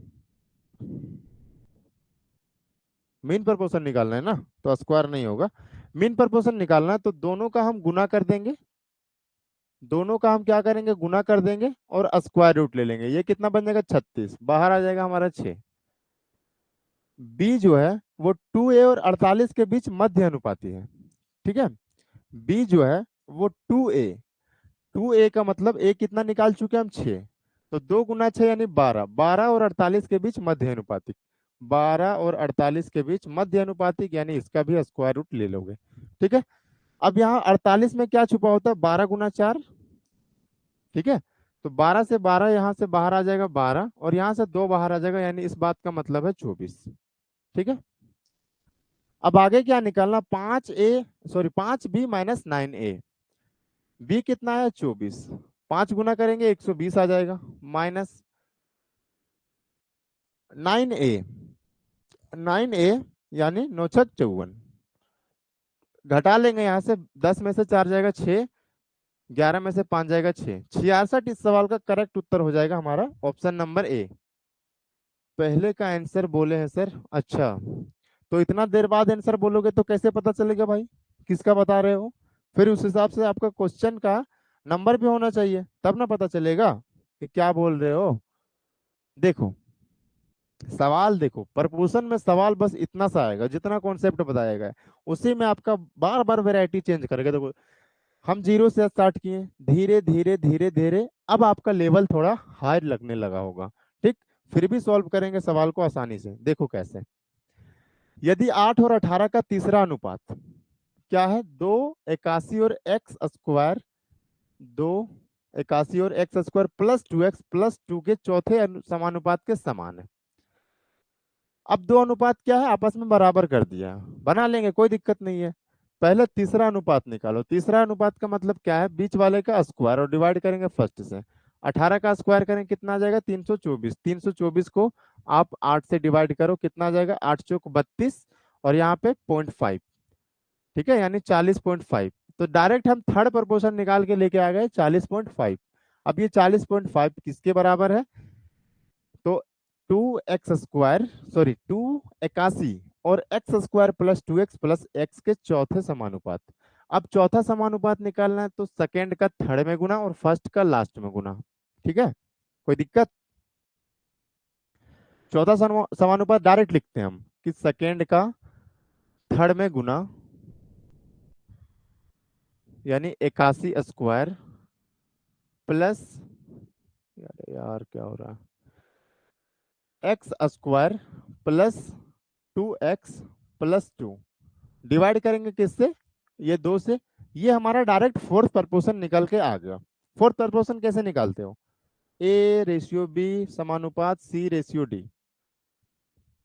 मीन प्रपोर्शन निकालना है ना, तो स्क्वायर नहीं होगा। मीन प्रपोर्शन निकालना है तो दोनों का हम गुना कर देंगे, दोनों का हम क्या करेंगे, गुना कर देंगे और स्क्वायर रूट ले लेंगे। ये कितना बन जाएगा? 36, बाहर आ जाएगा हमारा 6। बी जो है वो 2a और 48 के बीच मध्य अनुपाती है, ठीक है। बी जो है वो 2a का मतलब ए कितना निकाल चुके हैं हम? 6। तो 2 गुना 6 यानी 12, 12 और 48 के बीच मध्य अनुपातिक, 12 और 48 के बीच मध्य अनुपातिक, यानी इसका भी स्क्वायर रूट ले लोगे, ठीक है। अब यहाँ 48 में क्या छुपा होता है? 12 गुना 4, ठीक है। तो 12 से 12 यहाँ से बाहर आ जाएगा 12, और यहाँ से 2 बाहर आ जाएगा, यानी इस बात का मतलब है 24, ठीक है। अब आगे क्या निकालना? 5b - 9a। बी कितना है? 24। 5 गुना करेंगे 120 आ जाएगा, माइनस 9a, 9a यानी 9×54, घटा लेंगे यहाँ से, 10 में से 4 जाएगा 6, 11 में से 5 जाएगा 6, 66 इस सवाल का करेक्ट उत्तर हो जाएगा हमारा ऑप्शन नंबर ए। पहले का आंसर बोले हैं सर, अच्छा। तो इतना देर बाद आंसर बोलोगे तो कैसे पता चलेगा भाई किसका बता रहे हो? फिर उस हिसाब से आपका क्वेश्चन का नंबर भी होना चाहिए, तब ना पता चलेगा कि क्या बोल रहे हो। देखो सवाल, देखो प्रपोर्शन में सवाल बस इतना सा आएगा जितना कॉन्सेप्ट बताया गया है, उसी में आपका बार बार वैरायटी चेंज करेगा। देखो हम 0 से स्टार्ट किए, धीरे धीरे धीरे धीरे अब आपका लेवल थोड़ा हाई लगने लगा होगा, ठीक। फिर भी सॉल्व करेंगे सवाल को आसानी से। देखो कैसे, यदि 8 और 18 का तीसरा अनुपात क्या है? 2 81 और एक्स स्क्वायर, 2 81 और एक्स स्क्वायर प्लस 2x+2 के चौथे समानुपात के समान है। अब दो अनुपात क्या है? आपस में बराबर कर दिया, बना लेंगे, कोई दिक्कत नहीं है। पहले तीसरा अनुपात निकालो। तीसरा अनुपात का मतलब क्या है? बीच वाले का स्क्वायर और डिवाइड करेंगे फर्स्ट से। 18 का स्क्वायर करें कितना आ जाएगा? 324। 324 को आप 8 से डिवाइड करो, कितना आ जाएगा? 8 चौक 32, और यहाँ पे 0.5, ठीक है, यानी 40.5। तो डायरेक्ट हम थर्ड प्रपोर्शन निकाल के लेके आ गए 40.5। अब ये 40.5 किसके बराबर है? तो 2x² सॉरी 2 81 और x² प्लस 2x+x के चौथे समानुपात। अब चौथा समानुपात निकालना है तो सेकेंड का थर्ड में गुना और फर्स्ट का लास्ट में गुना, ठीक है, कोई दिक्कत? चौथा समानुपात डायरेक्ट लिखते हैं हम कि सेकेंड का थर्ड में गुना, यानी 81² प्लस, यार यार क्या हो रहा है, x² प्लस 2x+2 डिवाइड करेंगे किससे? ये 2 से। ये हमारा डायरेक्ट फोर्थ प्रपोर्शन निकल के आ गया। फोर्थ प्रपोर्शन कैसे निकालते हो? A/B समानुपात C/D।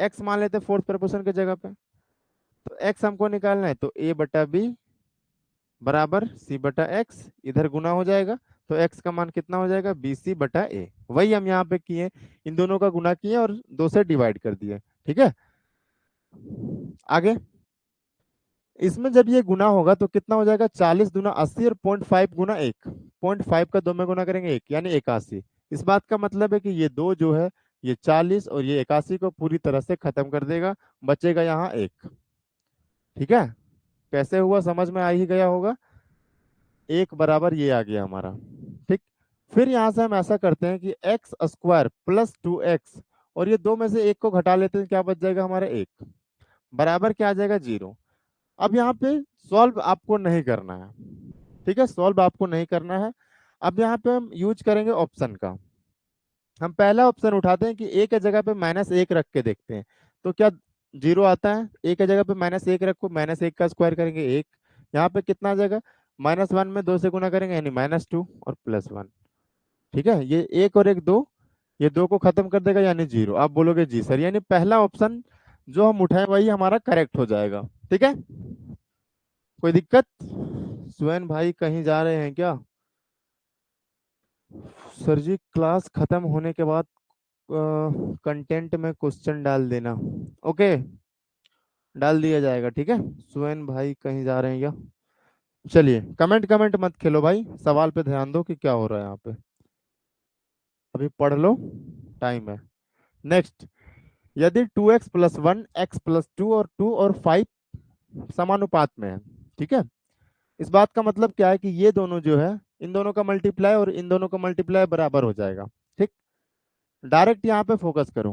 x मान लेते फोर्थ प्रपोर्शन के जगह पे, तो x हमको निकालना है, तो A/B बराबर C/x, इधर गुना हो जाएगा, तो x का मान कितना हो जाएगा? BC/A। वही हम यहाँ पे किए, इन दोनों का गुना किए और 2 से डिवाइड कर दिए, ठीक है। आगे इसमें जब ये गुना होगा तो कितना हो जाएगा? 40 दूना 80 और 0.5 गुना 1, 0.5 का 2 में गुना करेंगे 1, यानी 81। इस बात का मतलब है कि ये 2 जो है ये 40 और ये 81 को पूरी तरह से खत्म कर देगा, बचेगा यहाँ 1, ठीक है। कैसे हुआ समझ में आ ही गया होगा। 1 बराबर ये आ गया हमारा, ठीक। फिर यहाँ से हम ऐसा करते हैं कि x² प्लस 2x, और ये 2 में से 1 को घटा लेते हैं, क्या बच जाएगा हमारा? 1 बराबर क्या आ जाएगा? 0। अब यहाँ पे सॉल्व आपको नहीं करना है, ठीक है, सॉल्व आपको नहीं करना है। अब यहाँ पे हम यूज करेंगे ऑप्शन का। हम पहला ऑप्शन उठाते हैं कि ए के जगह पे -1 रख के देखते हैं तो क्या 0 आता है? ए के जगह पे -1 रखो, -1 का स्क्वायर करेंगे 1, यहाँ पे कितना आ जाएगा? -1 में 2 से गुना करेंगे यानी -2 और +1, ठीक है। ये 1 और 1 2, ये 2 को खत्म कर देगा यानी 0। आप बोलोगे जी सर, यानी पहला ऑप्शन जो हम उठाए वही हमारा करेक्ट हो जाएगा। ठीक है, कोई दिक्कत? सुवैन भाई कहीं जा रहे हैं क्या? सर जी क्लास खत्म होने के बाद कंटेंट में क्वेश्चन डाल देना। ओके, डाल दिया जाएगा। ठीक है, सुवैन भाई कहीं जा रहे हैं क्या? चलिए, कमेंट कमेंट मत खेलो भाई, सवाल पे ध्यान दो कि क्या हो रहा है यहाँ पे। अभी पढ़ लो, टाइम है। नेक्स्ट, यदि 2x+1 x+2 और 2 और 5 समानुपात में है। ठीक है, इस बात का मतलब क्या है कि ये दोनों जो है, इन दोनों का मल्टीप्लाई और इन दोनों का मल्टीप्लाई बराबर हो जाएगा। ठीक, डायरेक्ट यहाँ पे फोकस करो।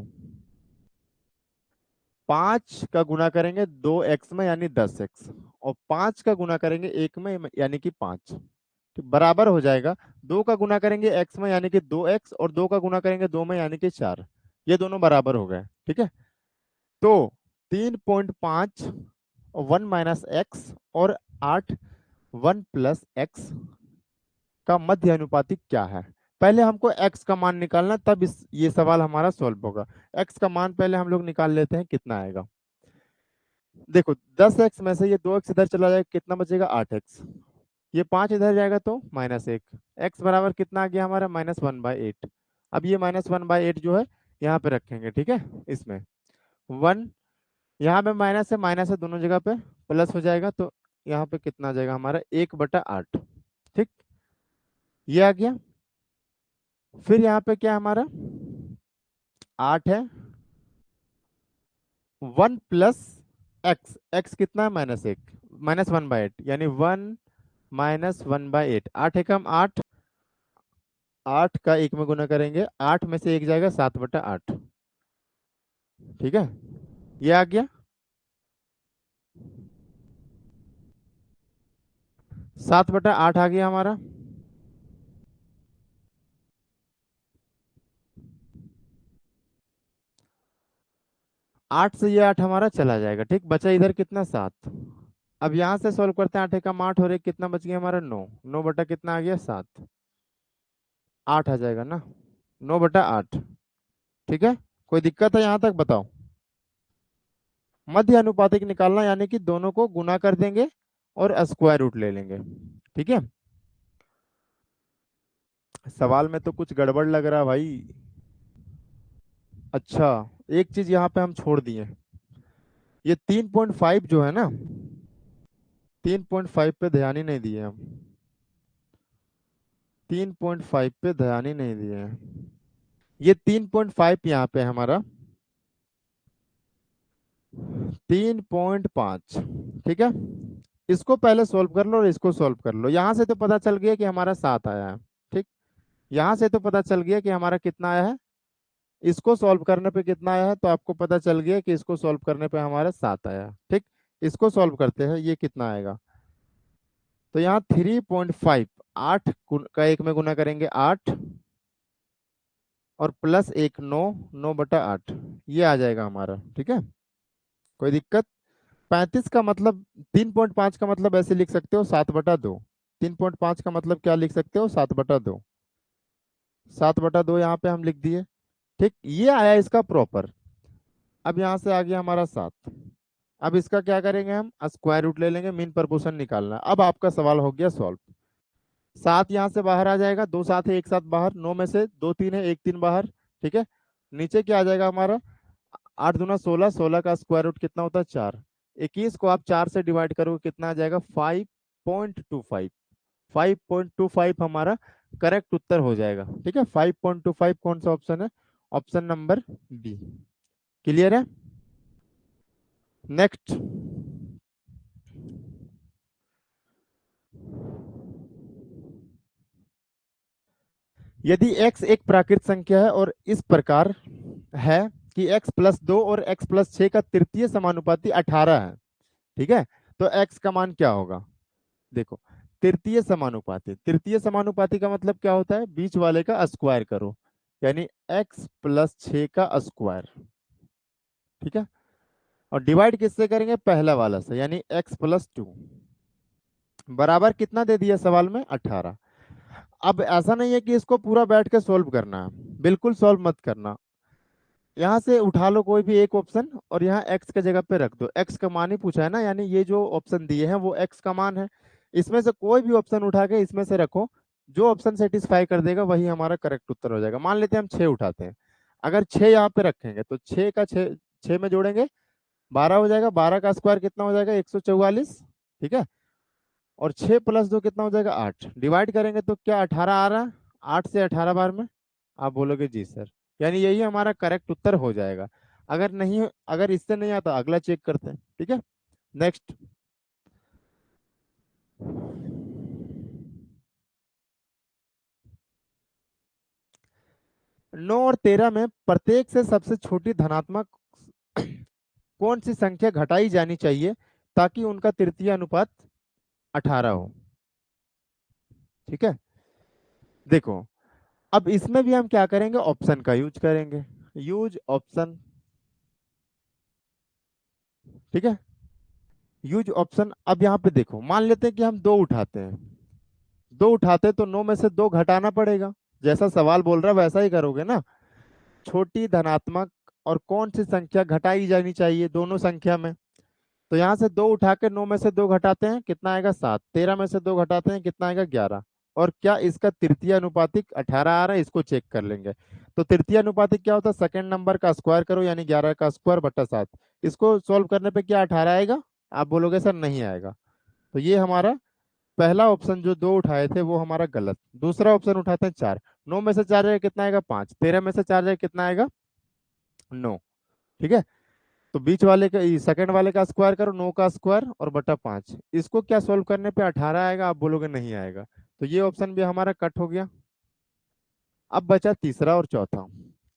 5 का गुना करेंगे 2x में यानी 10x, और 5 का गुना करेंगे 1 में यानी कि 5, तो बराबर हो जाएगा। 2 का गुना करेंगे x में यानी कि 2x, और 2 का गुना करेंगे 2 में यानी कि 4। ये दोनों बराबर हो गए। ठीक है, तो 3.5 1 माइनस एक्स और 8 1 प्लस एक्स का मध्य अनुपातिक क्या है? पहले हमको x का मान निकालना, तब ये सवाल हमारा सॉल्व होगा। x का मान पहले हम लोग निकाल लेते हैं, कितना आएगा। देखो, 10x में से ये 2x इधर चला जाएगा, कितना बचेगा? 8x। ये 5 इधर जाएगा तो -1। x बराबर कितना आ गया हमारा? -1/8। अब ये -1/8 जो है यहाँ पे रखेंगे। ठीक है, इसमें 1, यहाँ पे माइनस है दोनों जगह पे, प्लस हो जाएगा, तो यहाँ पे कितना आ जाएगा हमारा? 1/8। ठीक, ये आ गया। फिर यहाँ पे क्या है हमारा? 8 है, 1 प्लस एक्स। एक्स कितना है? -1, -1/8, यानी 1 -1/8। 8 है कम 8, 8 का 1 में गुना करेंगे, 8 में से 1 जाएगा, 7/8। ठीक है, ये आ गया। 7/8 आ गया हमारा। 8 से ये 8 हमारा चला जाएगा। ठीक, बचा इधर कितना? 7। अब यहाँ से सॉल्व करते हैं। 8 एकम 8 और एक कितना बच गया हमारा? 9। 9 बटा कितना आ गया? 7। 8 आ जाएगा ना, 9/8। ठीक है, कोई दिक्कत है यहाँ तक? बताओ। मध्य अनुपातिक निकालना, यानी कि दोनों को गुना कर देंगे और स्क्वायर रूट ले लेंगे। ठीक है, सवाल में तो कुछ गड़बड़ लग रहा है भाई। अच्छा, एक चीज यहाँ पे हम छोड़ दिए, ये 3.5 जो है ना, 3.5 पे ध्यान ही नहीं दिए हम। 3.5 पे ध्यान ही नहीं दिए हैं। ये 3.5 यहाँ पे है हमारा, 3.5। ठीक है, इसको पहले सॉल्व कर लो और इसको सॉल्व कर लो। यहाँ से तो पता चल गया कि हमारा 7 आया है। ठीक, यहाँ से तो पता चल गया कि हमारा कितना आया है। इसको सॉल्व करने पे कितना आया है, तो आपको पता चल गया कि इसको सॉल्व करने पे हमारा 7 आया है। ठीक, इसको सॉल्व करते हैं, ये कितना आएगा। तो यहाँ 3.5, 8 का 1 में गुना करेंगे 8, और प्लस 1 9, 9/8, ये आ जाएगा हमारा। ठीक है, कोई दिक्कत? 35 का मतलब, 3.5 का मतलब ऐसे लिख सकते हो, 7/2। 3.5 का मतलब क्या लिख सकते हो? 7/2। 7/2 यहाँ पे हम लिख दिए। ठीक, ये आया इसका प्रॉपर। अब यहाँ से आ गया हमारा 7। अब इसका क्या करेंगे? हम स्क्वायर रूट ले लेंगे, मीन प्रपोर्शन निकालना। अब आपका सवाल हो गया सॉल्व। 7 यहाँ से बाहर आ जाएगा, 2 7 है, एक साथ बाहर, 9 में से 2 3 है, 1 3 बाहर। ठीक है, नीचे क्या आ जाएगा हमारा? 8 दूना 16, 16 का स्क्वायर रूट कितना होता है? 4। 21 को आप 4 से डिवाइड करोगे, कितना आ जाएगा? 5.25। 5.25 हमारा करेक्ट उत्तर हो जाएगा। ठीक है, 5.25 कौन सा ऑप्शन है? Option number B. क्लियर है? नेक्स्ट, यदि x एक प्राकृत संख्या है और इस प्रकार है कि x+2 और x+6 का तृतीय समानुपाती 18 है। ठीक है, तो x का मान क्या होगा? देखो, तृतीय समानुपाती, तृतीय समानुपाती का मतलब क्या होता है? बीच वाले का स्क्वायर करो, यानी x+6 का स्क्वायर। ठीक है, और डिवाइड किससे करेंगे? पहला वाला से, यानी x+2 बराबर कितना दे दिया सवाल में? 18। अब ऐसा नहीं है कि इसको पूरा बैठ के सोल्व करना है, बिल्कुल सोल्व मत करना। यहाँ से उठा लो कोई भी एक ऑप्शन और यहाँ एक्स के जगह पे रख दो। एक्स का मान ही पूछा है ना, यानी ये जो ऑप्शन दिए हैं वो एक्स का मान है। इसमें से कोई भी ऑप्शन उठा के इसमें से रखो, जो ऑप्शन सेटिस्फाई कर देगा वही हमारा करेक्ट उत्तर हो जाएगा। मान लेते हैं हम 6 उठाते हैं, अगर 6 यहाँ पे रखेंगे तो 6 का 6, 6 में जोड़ेंगे 12 हो जाएगा। 12 का स्क्वायर कितना हो जाएगा? 144। ठीक है, और 6 प्लस 2 कितना हो जाएगा? 8। डिवाइड करेंगे तो क्या 18 आ रहा है? 8 से 18 बार में आप बोलोगे जी सर, यानी यही हमारा करेक्ट उत्तर हो जाएगा। अगर नहीं, अगर इससे नहीं आता अगला चेक करते हैं। ठीक है, नेक्स्ट। 9 और 13 में प्रत्येक से सबसे छोटी धनात्मक कौन सी संख्या घटाई जानी चाहिए ताकि उनका तृतीय अनुपात 18 हो? ठीक है, देखो अब इसमें भी हम क्या करेंगे? ऑप्शन का यूज करेंगे। Use option. ठीक है, यूज ऑप्शन। अब यहाँ पे देखो, मान लेते हैं कि हम 2 उठाते हैं। 2 उठाते तो 9 में से 2 घटाना पड़ेगा। जैसा सवाल बोल रहा है वैसा ही करोगे ना। छोटी धनात्मक और कौन सी संख्या घटाई जानी चाहिए दोनों संख्या में? तो यहाँ से 2 उठा के 9 में से 2 घटाते हैं, कितना आएगा? 7। 13 में से 2 घटाते हैं, कितना आएगा? 11। और क्या इसका तृतीय अनुपातिक 18 आ रहा है? इसको चेक कर लेंगे। तो तृतीय अनुपातिक क्या होता है? सेकंड नंबर का स्क्वायर करो, यानी 11 का स्क्वायर बटा 7। इसको सॉल्व करने पे क्या 18 आएगा? आप बोलोगे सर नहीं आएगा। तो ये हमारा पहला ऑप्शन जो 2 उठाए थे वो हमारा गलत। दूसरा ऑप्शन उठाते हैं 4। 9 में से 4 जाएगा कितना आएगा? 5। 13 में से 4 जाएगा कितना आएगा? 9। ठीक है, तो बीच वाले का, सेकंड वाले का स्क्वायर करो, 9 का स्क्वायर और बटा 5। इसको क्या सोल्व करने पे 18 आएगा? आप बोलोगे नहीं आएगा। तो ये ऑप्शन भी हमारा कट हो गया। अब बचा तीसरा और चौथा।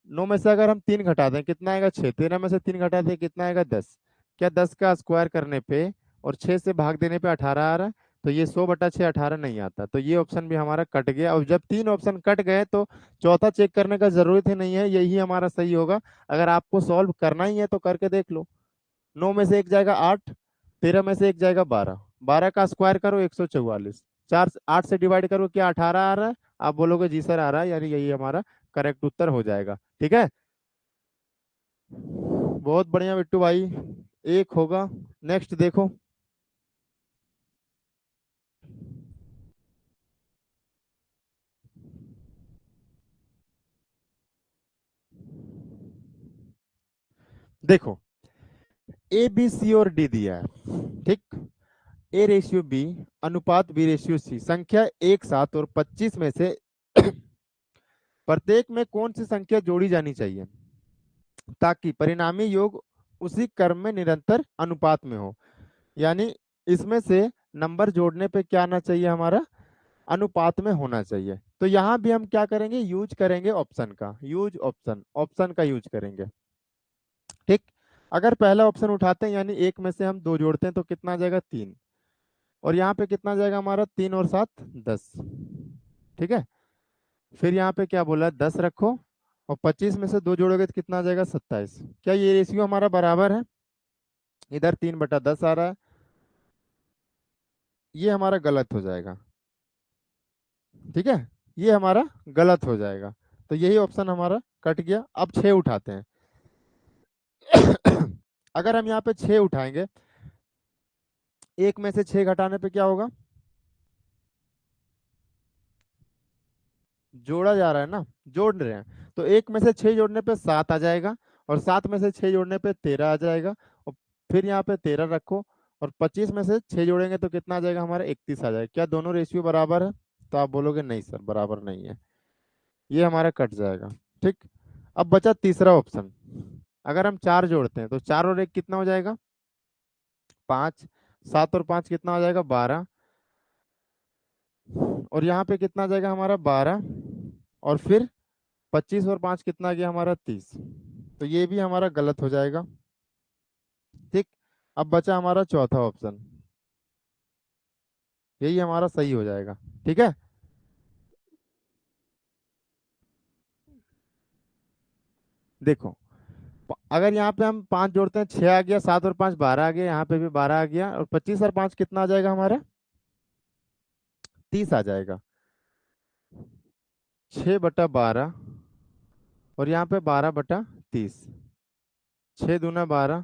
9 में से अगर हम 3 घटा दें कितना आएगा? 6। 13 में से 3 घटा दें कितना आएगा? 10। क्या 10 का स्क्वायर करने पे और 6 से भाग देने पे 18 आ रहा है? तो ये 100 बटा 6 18 नहीं आता, तो ये ऑप्शन भी हमारा कट गया। और जब 3 ऑप्शन कट गए तो चौथा चेक करने का जरूरत ही नहीं है, यही हमारा सही होगा। अगर आपको सॉल्व करना ही है तो करके देख लो। 9 में से 1 जाएगा 8। 13 में से 1 जाएगा 12। 12 का स्क्वायर करो 144। 4 8 से डिवाइड करो, क्या 18 आ रहा है? आप बोलोगे जी सर आ रहा है, यानी यही हमारा करेक्ट उत्तर हो जाएगा। ठीक है, बहुत बढ़िया बिट्टू भाई, एक होगा। नेक्स्ट देखो। देखो ए बी सी और डी दिया है। ठीक, ए रेशियो बी अनुपात बी रेशियो सी, संख्या 1 7 और 25 में से प्रत्येक में कौन सी संख्या जोड़ी जानी चाहिए ताकि परिणामी योग उसी क्रम में निरंतर अनुपात में हो? यानी इसमें से नंबर जोड़ने पे क्या आना चाहिए? हमारा अनुपात में होना चाहिए। तो यहाँ भी हम क्या करेंगे? यूज करेंगे ऑप्शन का। यूज ऑप्शन, ऑप्शन का यूज करेंगे। ठीक, अगर पहला ऑप्शन उठाते हैं यानी 1 में से हम 2 जोड़ते हैं तो कितना आ जाएगा? 3। और यहाँ पे कितना आ जाएगा हमारा? 3 और 7 10। ठीक है, फिर यहाँ पे क्या बोला? 10 रखो और 25 में से 2 जोड़ोगे तो कितना आ जाएगा? 27। क्या ये रेशियो हमारा बराबर है? इधर 3/10 आ रहा है, ये हमारा गलत हो जाएगा। ठीक है, ये हमारा गलत हो जाएगा। तो यही ऑप्शन हमारा कट गया। अब 6 उठाते हैं। अगर हम यहाँ पे 6 उठाएंगे, 1 में से 6 घटाने पे क्या होगा? जोड़ा जा रहा है ना, जोड़ रहे हैं। तो 1 में से 6 जोड़ने पे 7 आ जाएगा, और 7 में से 6 जोड़ने पे 13 आ जाएगा। और फिर यहाँ पे 13 रखो, और 25 में से 6 जोड़ेंगे तो कितना आ जाएगा हमारा? 31 आ जाएगा। क्या दोनों रेशियो बराबर है? तो आप बोलोगे नहीं सर बराबर नहीं है, ये हमारा कट जाएगा। ठीक, अब बचा तीसरा ऑप्शन। अगर हम 4 जोड़ते हैं तो 4 और 1 कितना हो जाएगा? 5। 7 और 5 कितना हो जाएगा? 12। और यहाँ पे कितना आ जाएगा हमारा? 12। और फिर 25 और 5 कितना आ गया हमारा? 30। तो ये भी हमारा गलत हो जाएगा। ठीक, अब बचा हमारा चौथा ऑप्शन, यही हमारा सही हो जाएगा। ठीक है, देखो अगर यहाँ पे हम 5 जोड़ते हैं 6 आ गया, 7 और 5 12 आ गया, यहाँ पे भी 12 आ गया, और 25 और 5 कितना आ जाएगा हमारा? 30 आ जाएगा। 6/12 और यहाँ पे 12/30। 6 दूना 12,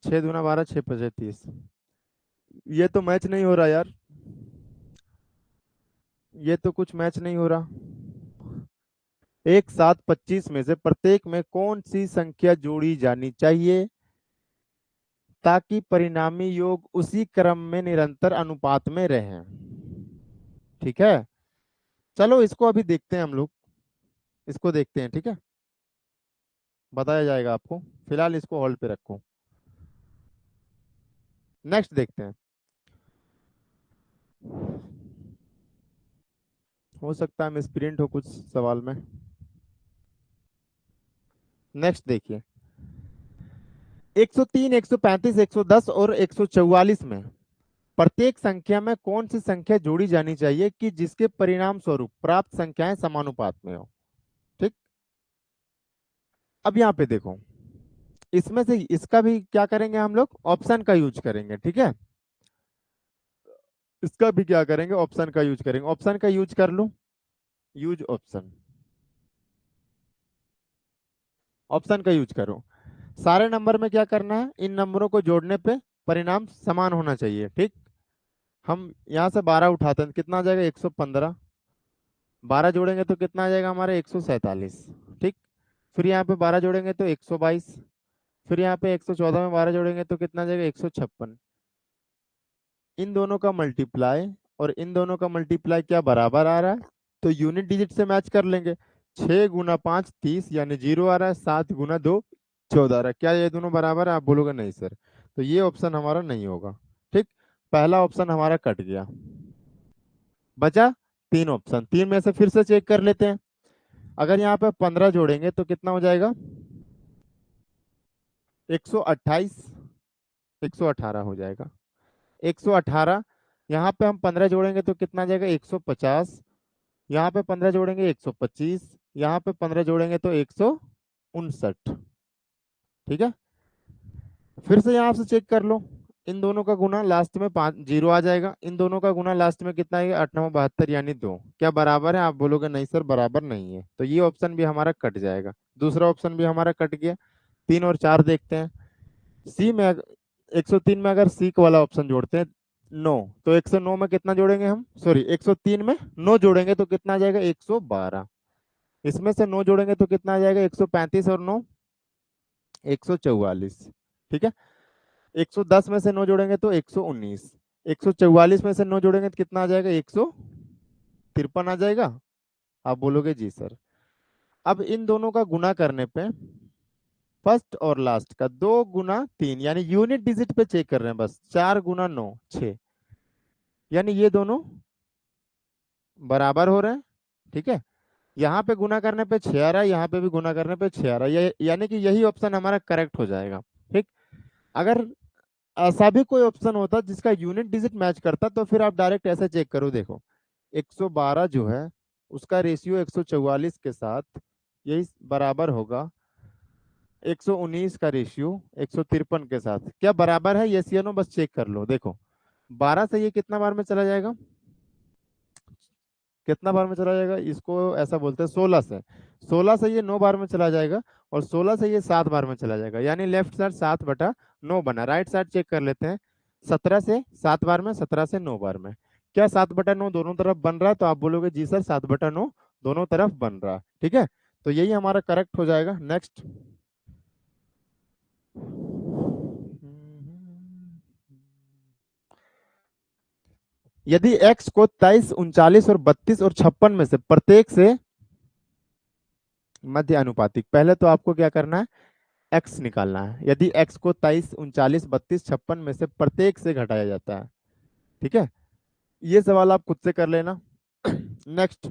6 दूना 12, 6×5=30। ये तो मैच नहीं हो रहा यार, ये तो कुछ मैच नहीं हो रहा। 1, 7, 25 में से प्रत्येक में कौन सी संख्या जोड़ी जानी चाहिए ताकि परिणामी योग उसी क्रम में निरंतर अनुपात में रहें। ठीक है, चलो इसको अभी देखते हैं हम लोग, इसको देखते हैं, ठीक है, बताया जाएगा आपको। फिलहाल इसको होल्ड पे रखो, नेक्स्ट देखते हैं। हो सकता है मिसप्रिंट हो कुछ सवाल में। नेक्स्ट देखिए, 103, 135, 110 और 144 में प्रत्येक संख्या में कौन सी संख्या जोड़ी जानी चाहिए कि जिसके परिणाम स्वरूप प्राप्त संख्याएं समानुपात में हो। ठीक, अब यहाँ पे देखो, इसमें से इसका भी क्या करेंगे हम लोग, ऑप्शन का यूज करेंगे, ठीक है। इसका भी क्या करेंगे, ऑप्शन का यूज करेंगे। ऑप्शन का यूज कर लो, यूज ऑप्शन, ऑप्शन का यूज करो। सारे नंबर में क्या करना है, इन नंबरों को जोड़ने पे परिणाम समान होना चाहिए। ठीक, हम यहाँ से 12 उठाते हैं, कितना आ जाएगा, 115। 12 जोड़ेंगे तो कितना आ जाएगा हमारे, 147। ठीक, फिर यहाँ पे 12 जोड़ेंगे तो 122। फिर यहाँ पे 114 में 12 जोड़ेंगे तो कितना आ जाएगा, 156। इन दोनों का मल्टीप्लाई और इन दोनों का मल्टीप्लाई क्या बराबर आ रहा है, तो यूनिट डिजिट से मैच कर लेंगे। 6 × 5 30, यानी 0 आ रहा है। 7 × 2 14 आ रहा है। क्या ये दोनों बराबर है, आप बोलोगे नहीं सर, तो ये ऑप्शन हमारा नहीं होगा। ठीक, पहला ऑप्शन हमारा कट गया, बचा 3 ऑप्शन। 3 में से फिर से चेक कर लेते हैं। अगर यहाँ पे 15 जोड़ेंगे तो कितना हो जाएगा, 128, 118 हो जाएगा। 118, यहाँ पे हम 15 जोड़ेंगे तो कितना आ जाएगा, 150। यहाँ पे 15 जोड़ेंगे 125, यहाँ पे 15 जोड़ेंगे तो 159। ठीक है, फिर से यहाँ से चेक कर लो। इन दोनों का गुना लास्ट में 5 0 आ जाएगा। इन दोनों का गुना लास्ट में कितना आएगा, 8×9 = 72, यानी 2। क्या बराबर है, आप बोलोगे नहीं सर बराबर नहीं है, तो ये ऑप्शन भी हमारा कट जाएगा। दूसरा ऑप्शन भी हमारा कट गया। 3 और 4 देखते हैं। सी में 103 में अगर सी वाला ऑप्शन जोड़ते हैं 9, तो 109 में कितना जोड़ेंगे हम, सॉरी 103 में 9 जोड़ेंगे तो कितना आ जाएगा, 112। इसमें से 9 जोड़ेंगे तो कितना आ जाएगा, 135 और 9 144। ठीक है, 110 में से 9 जोड़ेंगे तो 119। 144 में से 9 जोड़ेंगे तो कितना आ जाएगा, 153 आ जाएगा। आप बोलोगे जी सर। अब इन दोनों का गुना करने पे फर्स्ट और लास्ट का 2 × 3, यानी यूनिट डिजिट पे चेक कर रहे हैं बस, 4 × 9 6, यानी ये दोनों बराबर हो रहे हैं। ठीक है, यहाँ पे गुना करने पे 6 आ रहा है, यहाँ पे भी गुना करने पे 6 आ रहा है, यानी कि यही ऑप्शन हमारा करेक्ट हो जाएगा। ठीक, अगर ऐसा भी कोई ऑप्शन होता जिसका यूनिट डिजिट मैच करता तो फिर आप डायरेक्ट ऐसे चेक करो, देखो 112 जो है उसका रेशियो 144 के साथ यही बराबर होगा 119 का रेशियो 153 के साथ। क्या बराबर है, यस या नो, बस चेक कर लो। देखो 12 से ये कितना बार में चला जाएगा, कितना बार में चला जाएगा, इसको ऐसा बोलते हैं 16 से। 16 से ये 9 बार में चला जाएगा और 16 से ये 7 बार में चला जाएगा, यानी लेफ्ट साइड 7/9 बना। राइट साइड चेक कर लेते हैं, 17 से 7 बार में, 17 से 9 बार में। क्या 7/9 दोनों तरफ बन रहा है, तो आप बोलोगे जी सर 7/9 दोनों तरफ बन रहा है। ठीक है, तो यही हमारा करेक्ट हो जाएगा। नेक्स्ट, यदि x को 23, 39 और 32 और 56 में से प्रत्येक से मध्य अनुपातिक, पहले तो आपको क्या करना है, x निकालना है। यदि x को 23, 39, 32, 56 में से प्रत्येक से घटाया जाता है। ठीक है, ये सवाल आप खुद से कर लेना। नेक्स्ट,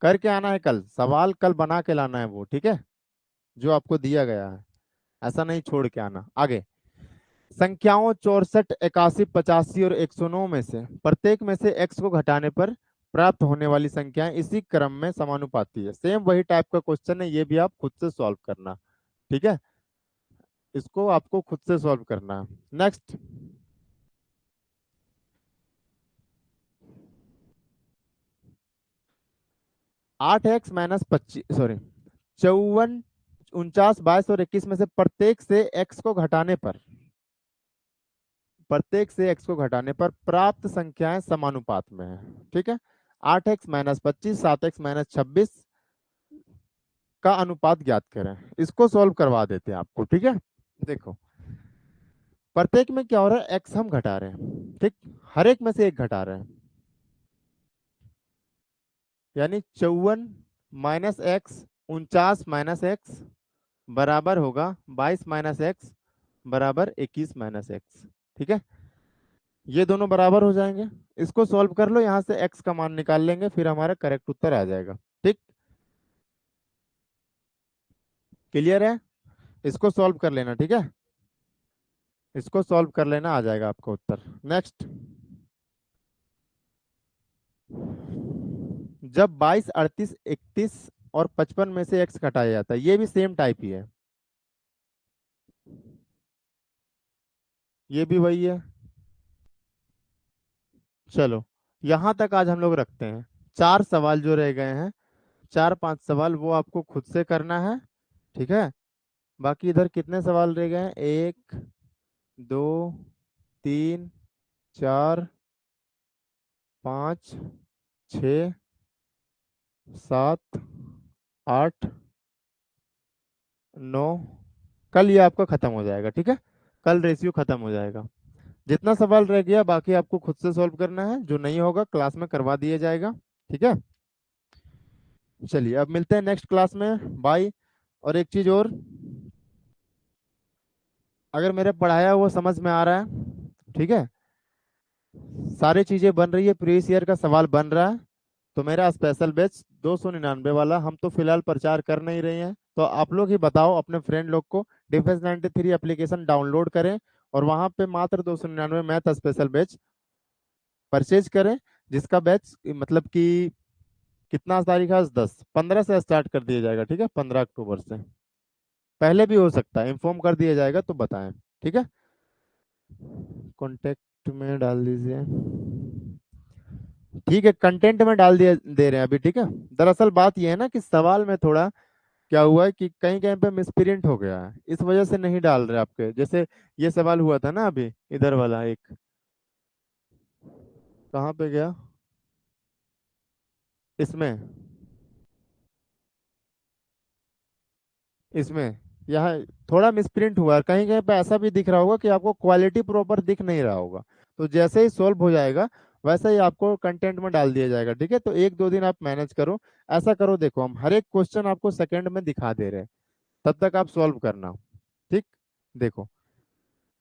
करके आना है कल, सवाल कल बना के लाना है वो, ठीक है, जो आपको दिया गया है, ऐसा नहीं छोड़ के आना। आगे, संख्याओं 64, 81, 85 और 109 में से प्रत्येक में से x को घटाने पर प्राप्त होने वाली संख्याएं इसी क्रम में समानुपाती है। सेम वही टाइप का क्वेश्चन है, ये भी आप खुद से सॉल्व करना। ठीक है, इसको आपको खुद से सॉल्व करना है। नेक्स्ट, 8x-25, सॉरी, 54, 49, 22 और 21 में से प्रत्येक से x को घटाने पर, प्राप्त संख्याएं समानुपात में है। ठीक है। 8x-25, 7x-26 का अनुपात ज्ञात करें। इसको सॉल्व करवा देते हैं आपको। ठीक है। देखो, प्रत्येक में क्या हो रहा है, x हम घटा रहे हैं, ठीक, हर एक में से एक घटा रहे हैं, यानी 54 - x, 49 - x बराबर होगा 22 - x बराबर 21 - x। ठीक है। ये दोनों बराबर हो जाएंगे। इसको सॉल्व कर लो, यहाँ से x का मान निकाल लेंगे, फिर हमारा करेक्ट उत्तर आ जाएगा। ठीक, क्लियर है। इसको सॉल्व कर लेना। ठीक है, इसको सॉल्व कर लेना, आ जाएगा आपका उत्तर। नेक्स्ट, जब 22, 38, 31 और 55 में से x घटाया जाता है, ये भी सेम टाइप ही है, ये भी वही है। चलो, यहां तक आज हम लोग रखते हैं। 4 सवाल जो रह गए हैं, 4 5 सवाल वो आपको खुद से करना है। ठीक है। बाकी इधर कितने सवाल रह गए हैं, 1 2 3 4 5 6 7 8 9। कल ये आपका खत्म हो जाएगा। ठीक है, कल रेशियो खत्म हो जाएगा। जितना सवाल रह गया बाकी आपको खुद से सॉल्व करना है, जो नहीं होगा क्लास में करवा दिया जाएगा। ठीक है। चलिए, अब मिलते हैं नेक्स्ट क्लास में। बाय। और एक चीज और, अगर मेरे पढ़ाया हुआ समझ में आ रहा है, ठीक है, सारी चीजें बन रही है, प्रीवियस ईयर का सवाल बन रहा है, तो मेरा स्पेशल बैच 299 वाला हम तो फिलहाल प्रचार कर नहीं रहे हैं, तो आप लोग ही बताओ अपने फ्रेंड लोग को, डिफेंस 93 एप्लीकेशन डाउनलोड करें और वहां पे मात्र 299 मैथ स्पेशल बैच परचेज करें, जिसका बैच मतलब कि कितना तारीख है आज, 10, 15 से स्टार्ट कर दिया जाएगा। ठीक है, 15 अक्टूबर से, पहले भी हो सकता है, इन्फॉर्म कर दिया जाएगा तो बताएं। ठीक है, कॉन्टेक्ट में डाल दीजिए। ठीक है, कंटेंट में डाल दिया दे रहे हैं अभी। ठीक है, दरअसल बात यह है ना कि सवाल में थोड़ा क्या हुआ है कि कहीं कहीं पे मिसप्रिंट हो गया है, इस वजह से नहीं डाल रहे आपके। जैसे ये सवाल हुआ था ना अभी, इधर वाला एक, कहाँ पे गया, इसमें, इसमें, यहाँ थोड़ा मिसप्रिंट हुआ है, कहीं कहीं पे ऐसा भी दिख रहा होगा कि आपको क्वालिटी प्रॉपर दिख नहीं रहा होगा, तो जैसे ही सॉल्व हो जाएगा वैसे ही आपको कंटेंट में डाल दिया जाएगा। ठीक है, तो 1 2 दिन आप मैनेज करो। ऐसा करो, देखो हम हर एक क्वेश्चन आपको सेकंड में दिखा दे रहे हैं, तब तक आप सॉल्व करना। ठीक, देखो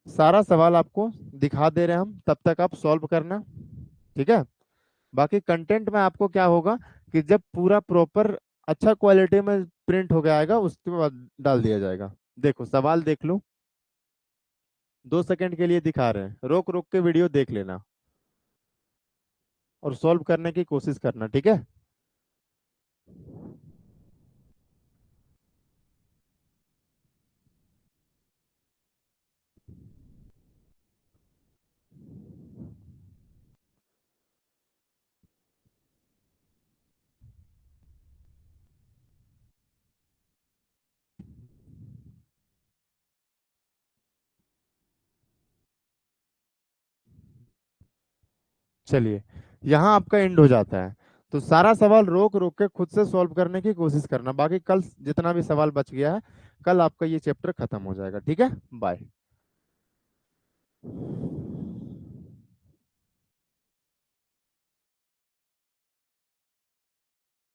सारा सवाल आपको दिखा दे रहे हैं हम, तब तक आप सॉल्व करना। ठीक है, बाकी कंटेंट में आपको क्या होगा कि जब पूरा प्रॉपर अच्छा क्वालिटी में प्रिंट हो गया आएगा उसके बाद डाल दिया जाएगा। देखो सवाल देख लो, 2 सेकंड के लिए दिखा रहे हैं, रोक रोक के वीडियो देख लेना और सॉल्व करने की कोशिश करना। ठीक है, चलिए, यहाँ आपका एंड हो जाता है, तो सारा सवाल रोक रोक के खुद से सॉल्व करने की कोशिश करना। बाकी कल जितना भी सवाल बच गया है, कल आपका ये चैप्टर खत्म हो जाएगा। ठीक है, बाय।